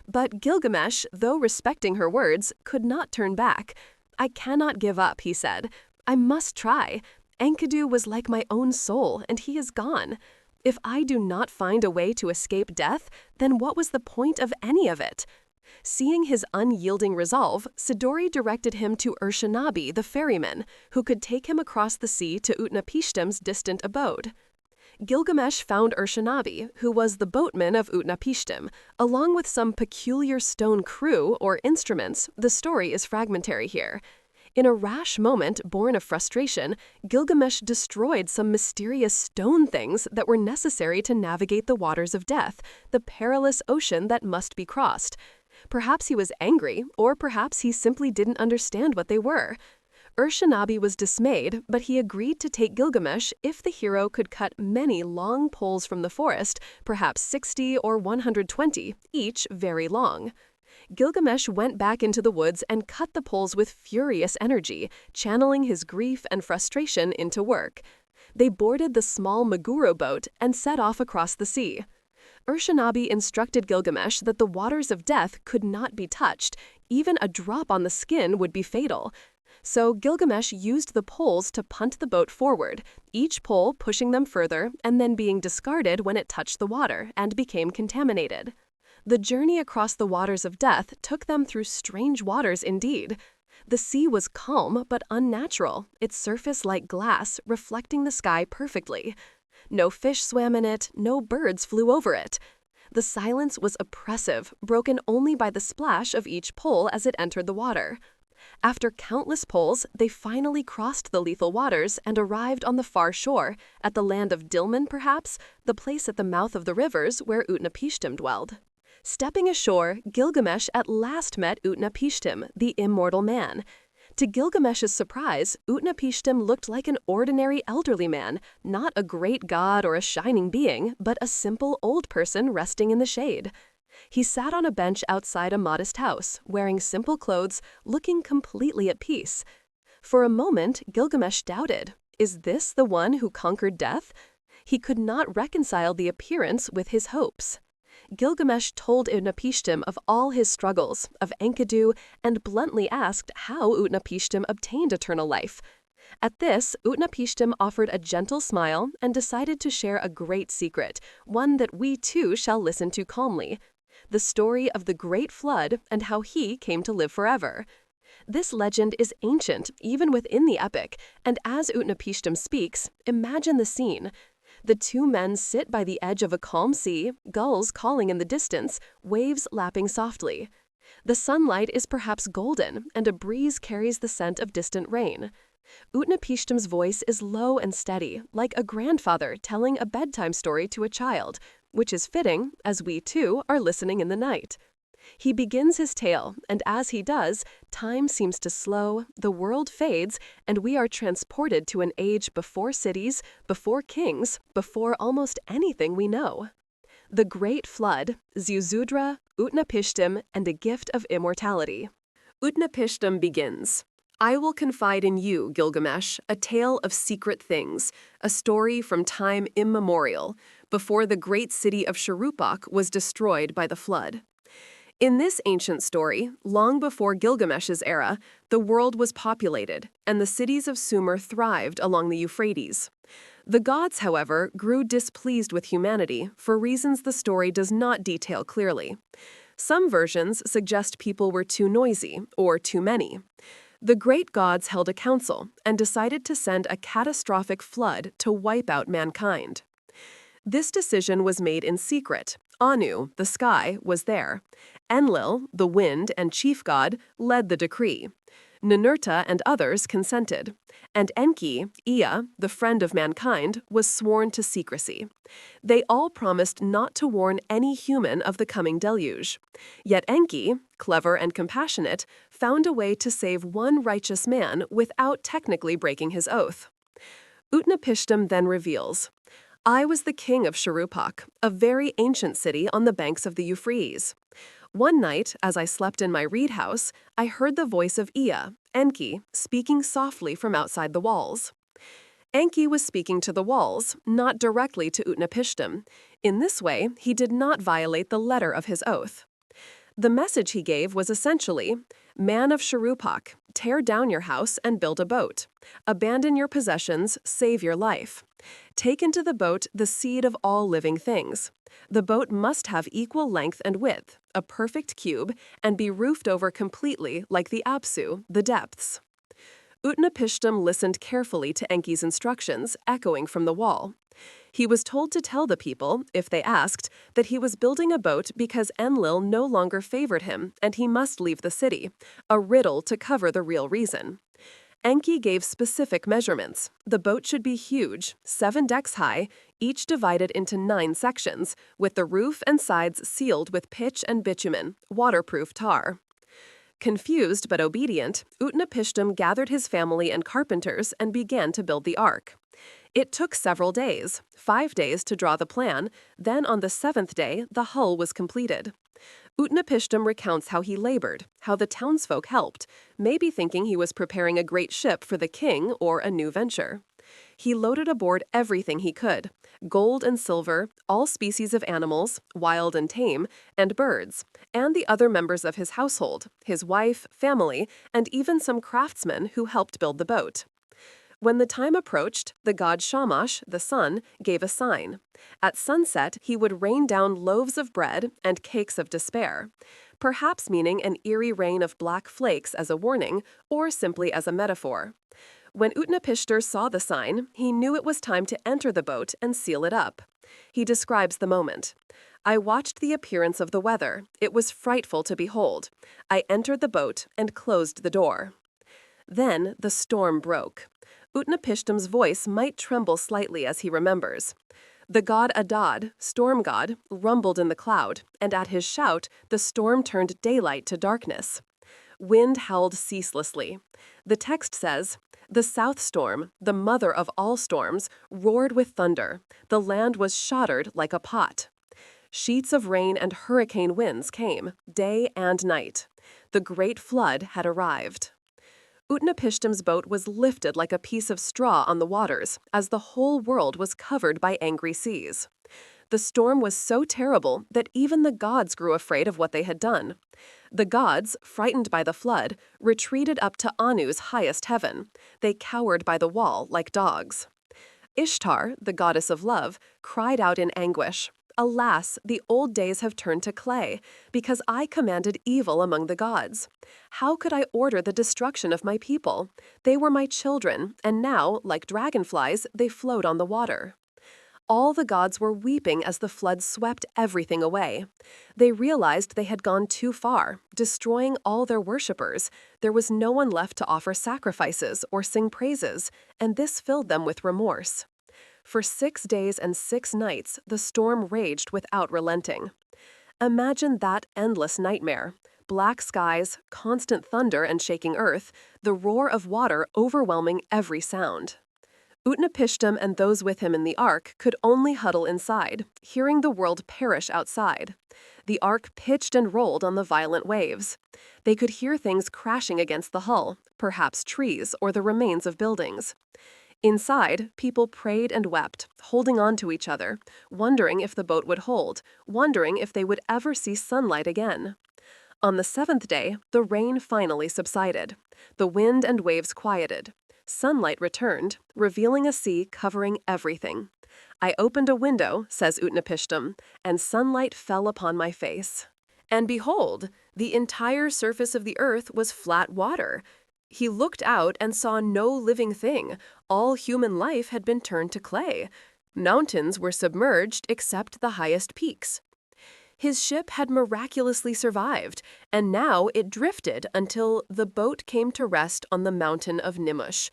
But Gilgamesh, though respecting her words, could not turn back. "I cannot give up," he said. "I must try. Enkidu was like my own soul, and he is gone. If I do not find a way to escape death, then what was the point of any of it?" Seeing his unyielding resolve, Siduri directed him to Urshanabi, the ferryman, who could take him across the sea to Utnapishtim's distant abode. Gilgamesh found Urshanabi, who was the boatman of Utnapishtim, along with some peculiar stone crew or instruments. The story is fragmentary here. In a rash moment born of frustration, Gilgamesh destroyed some mysterious stone things that were necessary to navigate the waters of death, the perilous ocean that must be crossed. Perhaps he was angry, or perhaps he simply didn't understand what they were. Urshanabi was dismayed, but he agreed to take Gilgamesh if the hero could cut many long poles from the forest, perhaps 60 or 120, each very long. Gilgamesh went back into the woods and cut the poles with furious energy, channeling his grief and frustration into work. They boarded the small Meguro boat and set off across the sea. Urshanabi instructed Gilgamesh that the waters of death could not be touched. Even a drop on the skin would be fatal. So Gilgamesh used the poles to punt the boat forward, each pole pushing them further and then being discarded when it touched the water and became contaminated. The journey across the waters of death took them through strange waters indeed. The sea was calm but unnatural, its surface like glass, reflecting the sky perfectly. No fish swam in it, no birds flew over it. The silence was oppressive, broken only by the splash of each pole as it entered the water. After countless pulls, they finally crossed the lethal waters and arrived on the far shore, at the land of Dilmun perhaps, the place at the mouth of the rivers where Utnapishtim dwelled. Stepping ashore, Gilgamesh at last met Utnapishtim, the immortal man. To Gilgamesh's surprise, Utnapishtim looked like an ordinary elderly man, not a great god or a shining being, but a simple old person resting in the shade. He sat on a bench outside a modest house, wearing simple clothes, looking completely at peace. For a moment, Gilgamesh doubted, is this the one who conquered death? He could not reconcile the appearance with his hopes. Gilgamesh told Utnapishtim of all his struggles, of Enkidu, and bluntly asked how Utnapishtim obtained eternal life. At this, Utnapishtim offered a gentle smile and decided to share a great secret, one that we too shall listen to calmly. The story of the Great Flood and how he came to live forever. This legend is ancient, even within the epic, and as Utnapishtim speaks, imagine the scene. The two men sit by the edge of a calm sea, gulls calling in the distance, waves lapping softly. The sunlight is perhaps golden, and a breeze carries the scent of distant rain. Utnapishtim's voice is low and steady, like a grandfather telling a bedtime story to a child, which is fitting, as we too are listening in the night. He begins his tale, and as he does, time seems to slow, the world fades, and we are transported to an age before cities, before kings, before almost anything we know. The Great Flood, Ziusudra, Utnapishtim, and a gift of immortality. Utnapishtim begins. I will confide in you, Gilgamesh, a tale of secret things, a story from time immemorial, before the great city of Shuruppak was destroyed by the flood. In this ancient story, long before Gilgamesh's era, the world was populated, and the cities of Sumer thrived along the Euphrates. The gods, however, grew displeased with humanity for reasons the story does not detail clearly. Some versions suggest people were too noisy or too many. The great gods held a council and decided to send a catastrophic flood to wipe out mankind. This decision was made in secret. Anu, the sky, was there. Enlil, the wind and chief god, led the decree. Ninurta and others consented. And Enki, Ea, the friend of mankind, was sworn to secrecy. They all promised not to warn any human of the coming deluge. Yet Enki, clever and compassionate, found a way to save one righteous man without technically breaking his oath. Utnapishtim then reveals, I was the king of Shuruppak, a very ancient city on the banks of the Euphrates. One night, as I slept in my reed house, I heard the voice of Ea, Enki, speaking softly from outside the walls. Enki was speaking to the walls, not directly to Utnapishtim. In this way, he did not violate the letter of his oath. The message he gave was essentially, Man of Shuruppak, tear down your house and build a boat. Abandon your possessions, save your life. Take into the boat the seed of all living things. The boat must have equal length and width, a perfect cube, and be roofed over completely like the Apsu, the depths. Utnapishtim listened carefully to Enki's instructions, echoing from the wall. He was told to tell the people, if they asked, that he was building a boat because Enlil no longer favored him and he must leave the city, a riddle to cover the real reason. Enki gave specific measurements. The boat should be huge, 7 decks high, each divided into 9 sections, with the roof and sides sealed with pitch and bitumen, waterproof tar. Confused but obedient, Utnapishtim gathered his family and carpenters and began to build the ark. It took several days, 5 days to draw the plan, then on the 7th day the hull was completed. Utnapishtim recounts how he labored, how the townsfolk helped, maybe thinking he was preparing a great ship for the king or a new venture. He loaded aboard everything he could: gold and silver, all species of animals, wild and tame, and birds, and the other members of his household, his wife, family, and even some craftsmen who helped build the boat. When the time approached, the god Shamash, the sun, gave a sign. At sunset, he would rain down loaves of bread and cakes of despair, perhaps meaning an eerie rain of black flakes as a warning, or simply as a metaphor. When Utnapishtim saw the sign, he knew it was time to enter the boat and seal it up. He describes the moment. "I watched the appearance of the weather. It was frightful to behold. I entered the boat and closed the door." Then the storm broke. Utnapishtim's voice might tremble slightly as he remembers. The god Adad, storm god, rumbled in the cloud, and at his shout, the storm turned daylight to darkness. Wind howled ceaselessly. The text says, "The south storm, the mother of all storms, roared with thunder. The land was shattered like a pot." Sheets of rain and hurricane winds came, day and night. The great flood had arrived. Utnapishtim's boat was lifted like a piece of straw on the waters, as the whole world was covered by angry seas. The storm was so terrible that even the gods grew afraid of what they had done. The gods, frightened by the flood, retreated up to Anu's highest heaven. They cowered by the wall like dogs. Ishtar, the goddess of love, cried out in anguish, "Alas, the old days have turned to clay, because I commanded evil among the gods. How could I order the destruction of my people? They were my children, and now, like dragonflies, they float on the water." All the gods were weeping as the flood swept everything away. They realized they had gone too far, destroying all their worshippers. There was no one left to offer sacrifices or sing praises, and this filled them with remorse. For 6 days and 6 nights, the storm raged without relenting. Imagine that endless nightmare. Black skies, constant thunder and shaking earth, the roar of water overwhelming every sound. Utnapishtim and those with him in the ark could only huddle inside, hearing the world perish outside. The ark pitched and rolled on the violent waves. They could hear things crashing against the hull, perhaps trees or the remains of buildings. Inside, people prayed and wept, holding on to each other, wondering if the boat would hold, wondering if they would ever see sunlight again. On the 7th day, the rain finally subsided. The wind and waves quieted. Sunlight returned, revealing a sea covering everything. "I opened a window," says Utnapishtim, "and sunlight fell upon my face. And behold, the entire surface of the earth was flat water. He looked out and saw no living thing. All human life had been turned to clay. Mountains were submerged except the highest peaks." His ship had miraculously survived, and now it drifted until the boat came to rest on the mountain of Nimush.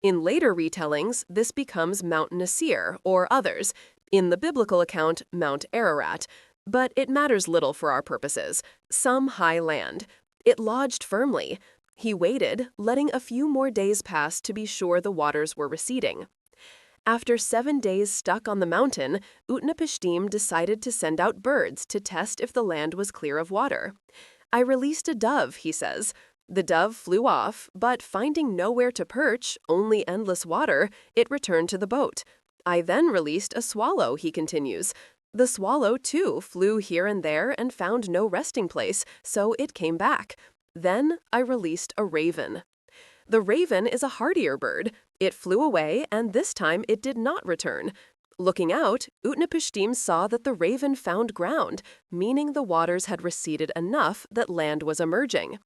In later retellings, this becomes Mount Nasir or others, in the biblical account, Mount Ararat, but it matters little for our purposes. Some high land. It lodged firmly. He waited, letting a few more days pass to be sure the waters were receding. After 7 days stuck on the mountain, Utnapishtim decided to send out birds to test if the land was clear of water. "I released a dove," he says. The dove flew off, but finding nowhere to perch, only endless water, it returned to the boat. "I then released a swallow," he continues. The swallow, too, flew here and there and found no resting place, so it came back. Then I released a raven. The raven is a hardier bird. It flew away, and this time it did not return. Looking out, Utnapishtim saw that the raven found ground, meaning the waters had receded enough that land was emerging.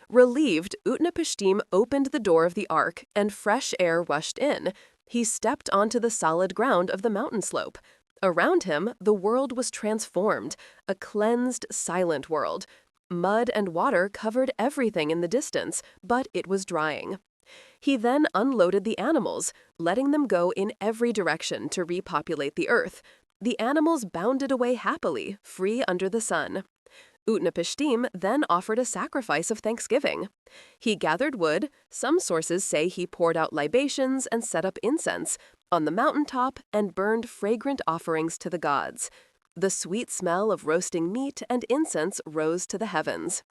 Relieved, Utnapishtim opened the door of the ark, and fresh air rushed in. He stepped onto the solid ground of the mountain slope. Around him, the world was transformed, a cleansed, silent world. Mud and water covered everything in the distance, but it was drying. He then unloaded the animals, letting them go in every direction to repopulate the earth. The animals bounded away happily, free under the sun. Utnapishtim then offered a sacrifice of thanksgiving. He gathered wood, some sources say he poured out libations and set up incense on the mountaintop and burned fragrant offerings to the gods. The sweet smell of roasting meat and incense rose to the heavens.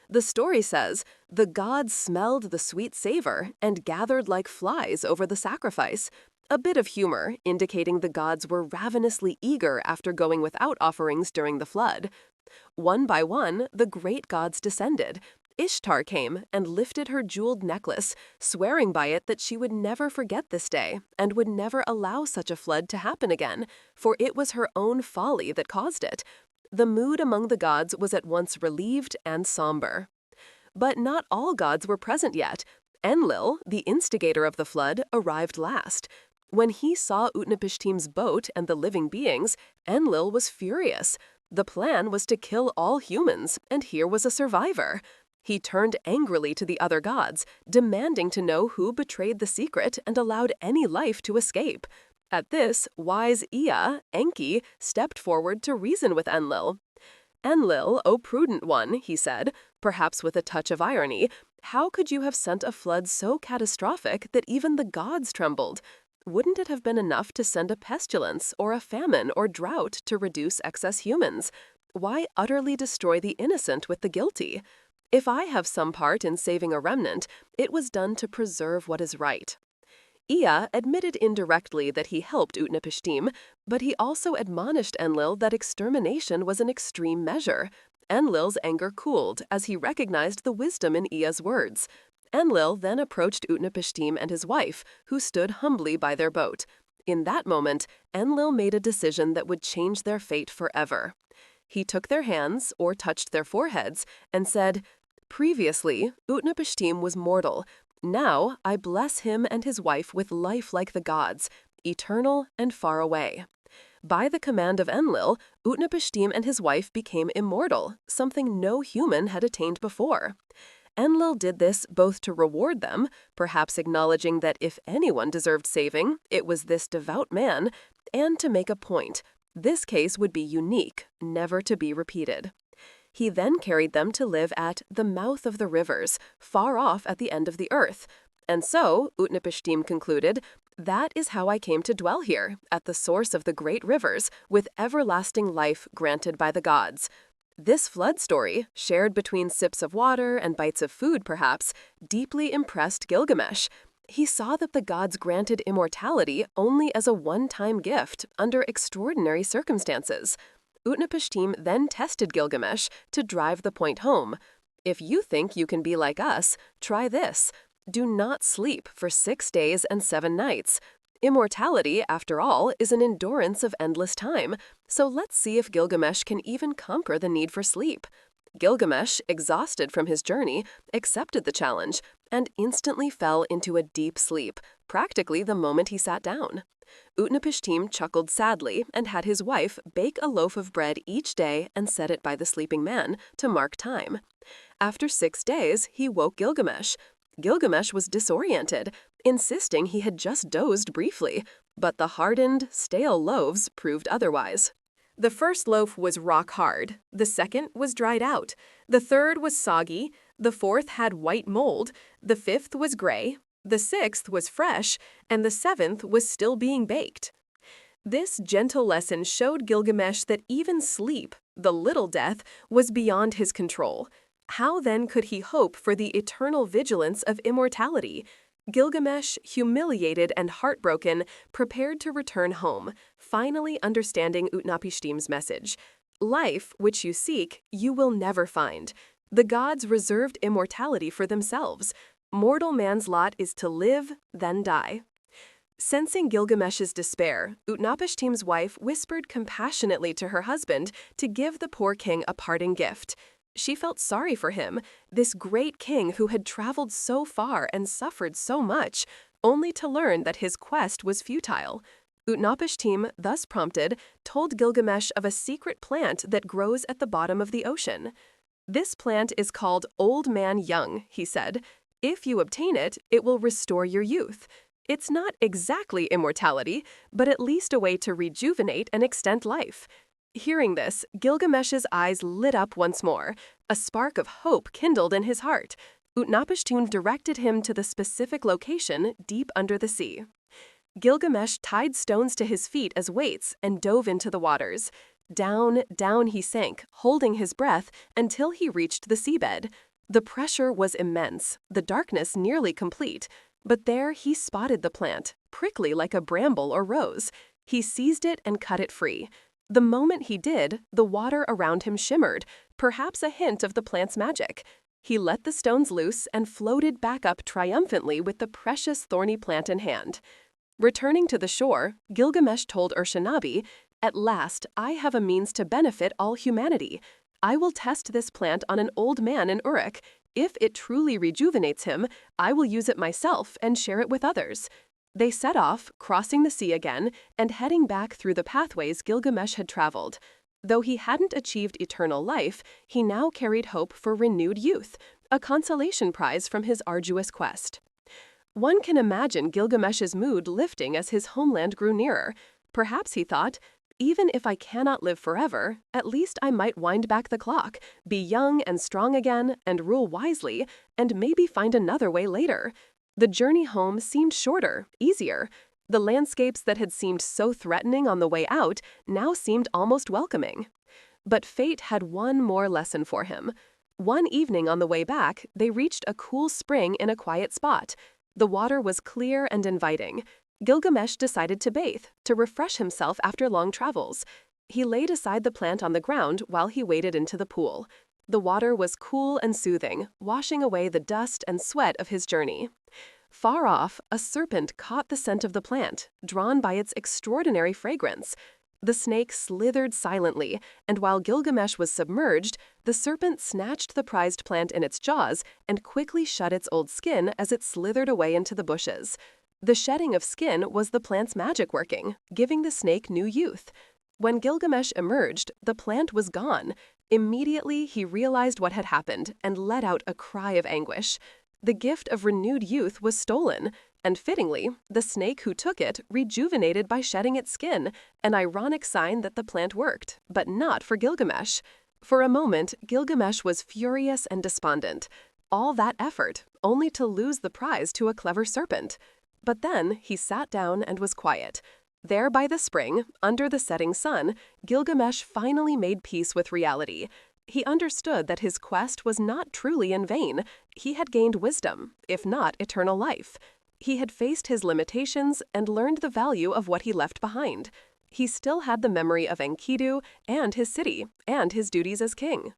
The story says, the gods smelled the sweet savor and gathered like flies over the sacrifice, a bit of humor indicating the gods were ravenously eager after going without offerings during the flood. One by one, the great gods descended. Ishtar came and lifted her jeweled necklace, swearing by it that she would never forget this day and would never allow such a flood to happen again, for it was her own folly that caused it. The mood among the gods was at once relieved and somber. But not all gods were present yet. Enlil, the instigator of the flood, arrived last. When he saw Utnapishtim's boat and the living beings, Enlil was furious. The plan was to kill all humans, and here was a survivor. He turned angrily to the other gods, demanding to know who betrayed the secret and allowed any life to escape. At this, wise Ea, Enki, stepped forward to reason with Enlil. "Enlil, O prudent one," he said, perhaps with a touch of irony, "how could you have sent a flood so catastrophic that even the gods trembled? Wouldn't it have been enough to send a pestilence or a famine or drought to reduce excess humans? Why utterly destroy the innocent with the guilty? If I have some part in saving a remnant, it was done to preserve what is right." Ea admitted indirectly that he helped Utnapishtim, but he also admonished Enlil that extermination was an extreme measure. Enlil's anger cooled as he recognized the wisdom in Ea's words. Enlil then approached Utnapishtim and his wife, who stood humbly by their boat. In that moment, Enlil made a decision that would change their fate forever. He took their hands, or touched their foreheads, and said, "Previously, Utnapishtim was mortal. Now I bless him and his wife with life like the gods, eternal and far away." By the command of Enlil, Utnapishtim and his wife became immortal, something no human had attained before. Enlil did this both to reward them, perhaps acknowledging that if anyone deserved saving, it was this devout man, and to make a point. This case would be unique, never to be repeated. He then carried them to live at the mouth of the rivers, far off at the end of the earth. And so, Utnapishtim concluded, "That is how I came to dwell here, at the source of the great rivers, with everlasting life granted by the gods." This flood story, shared between sips of water and bites of food perhaps, deeply impressed Gilgamesh. He saw that the gods granted immortality only as a one-time gift under extraordinary circumstances. Utnapishtim then tested Gilgamesh to drive the point home. "If you think you can be like us, try this. Do not sleep for 6 days and 7 nights. Immortality, after all, is an endurance of endless time, so let's see if Gilgamesh can even conquer the need for sleep." Gilgamesh, exhausted from his journey, accepted the challenge and instantly fell into a deep sleep, practically the moment he sat down. Utnapishtim chuckled sadly and had his wife bake a loaf of bread each day and set it by the sleeping man to mark time. After 6 days, he woke Gilgamesh. Gilgamesh was disoriented, insisting he had just dozed briefly, but the hardened, stale loaves proved otherwise. The first loaf was rock hard, the second was dried out, the third was soggy, the fourth had white mold, the fifth was gray, the sixth was fresh, and the seventh was still being baked. This gentle lesson showed Gilgamesh that even sleep, the little death, was beyond his control. How then could he hope for the eternal vigilance of immortality? Gilgamesh, humiliated and heartbroken, prepared to return home, finally understanding Utnapishtim's message. Life, which you seek, you will never find. The gods reserved immortality for themselves. Mortal man's lot is to live, then die. Sensing Gilgamesh's despair, Utnapishtim's wife whispered compassionately to her husband to give the poor king a parting gift. She felt sorry for him, this great king who had traveled so far and suffered so much. only to learn that his quest was futile. Utnapishtim, thus prompted, told Gilgamesh of a secret plant that grows at the bottom of the ocean. "This plant is called Old Man Young," he said. "If you obtain it, it will restore your youth. It's not exactly immortality, but at least a way to rejuvenate and extend life." Hearing this, Gilgamesh's eyes lit up once more. A spark of hope kindled in his heart. Utnapishtim directed him to the specific location deep under the sea. Gilgamesh tied stones to his feet as weights and dove into the waters. Down, down he sank, holding his breath until he reached the seabed. The pressure was immense, the darkness nearly complete, but there he spotted the plant, prickly like a bramble or rose. He seized it and cut it free. The moment he did, the water around him shimmered, perhaps a hint of the plant's magic. He let the stones loose and floated back up triumphantly with the precious thorny plant in hand. Returning to the shore, Gilgamesh told Urshanabi, "At last, I have a means to benefit all humanity. I will test this plant on an old man in Uruk. If it truly rejuvenates him, I will use it myself and share it with others." They set off, crossing the sea again, and heading back through the pathways Gilgamesh had traveled. Though he hadn't achieved eternal life, he now carried hope for renewed youth, a consolation prize from his arduous quest. One can imagine Gilgamesh's mood lifting as his homeland grew nearer. Perhaps he thought, "Even if I cannot live forever, at least I might wind back the clock, be young and strong again, and rule wisely, and maybe find another way later." The journey home seemed shorter, easier. The landscapes that had seemed so threatening on the way out now seemed almost welcoming. But fate had one more lesson for him. One evening on the way back, they reached a cool spring in a quiet spot. The water was clear and inviting. Gilgamesh decided to bathe, to refresh himself after long travels. He laid aside the plant on the ground while he waded into the pool. The water was cool and soothing, washing away the dust and sweat of his journey. Far off, a serpent caught the scent of the plant, drawn by its extraordinary fragrance. The snake slithered silently, and while Gilgamesh was submerged, the serpent snatched the prized plant in its jaws and quickly shut its old skin as it slithered away into the bushes. The shedding of skin was the plant's magic working, giving the snake new youth. When Gilgamesh emerged, the plant was gone. Immediately, he realized what had happened and let out a cry of anguish. The gift of renewed youth was stolen, and fittingly, the snake who took it rejuvenated by shedding its skin, an ironic sign that the plant worked, but not for Gilgamesh. For a moment, Gilgamesh was furious and despondent. All that effort, only to lose the prize to a clever serpent. But then he sat down and was quiet. There by the spring, under the setting sun, Gilgamesh finally made peace with reality. He understood that his quest was not truly in vain. He had gained wisdom, if not eternal life. He had faced his limitations and learned the value of what he left behind. He still had the memory of Enkidu and his city, and his duties as king.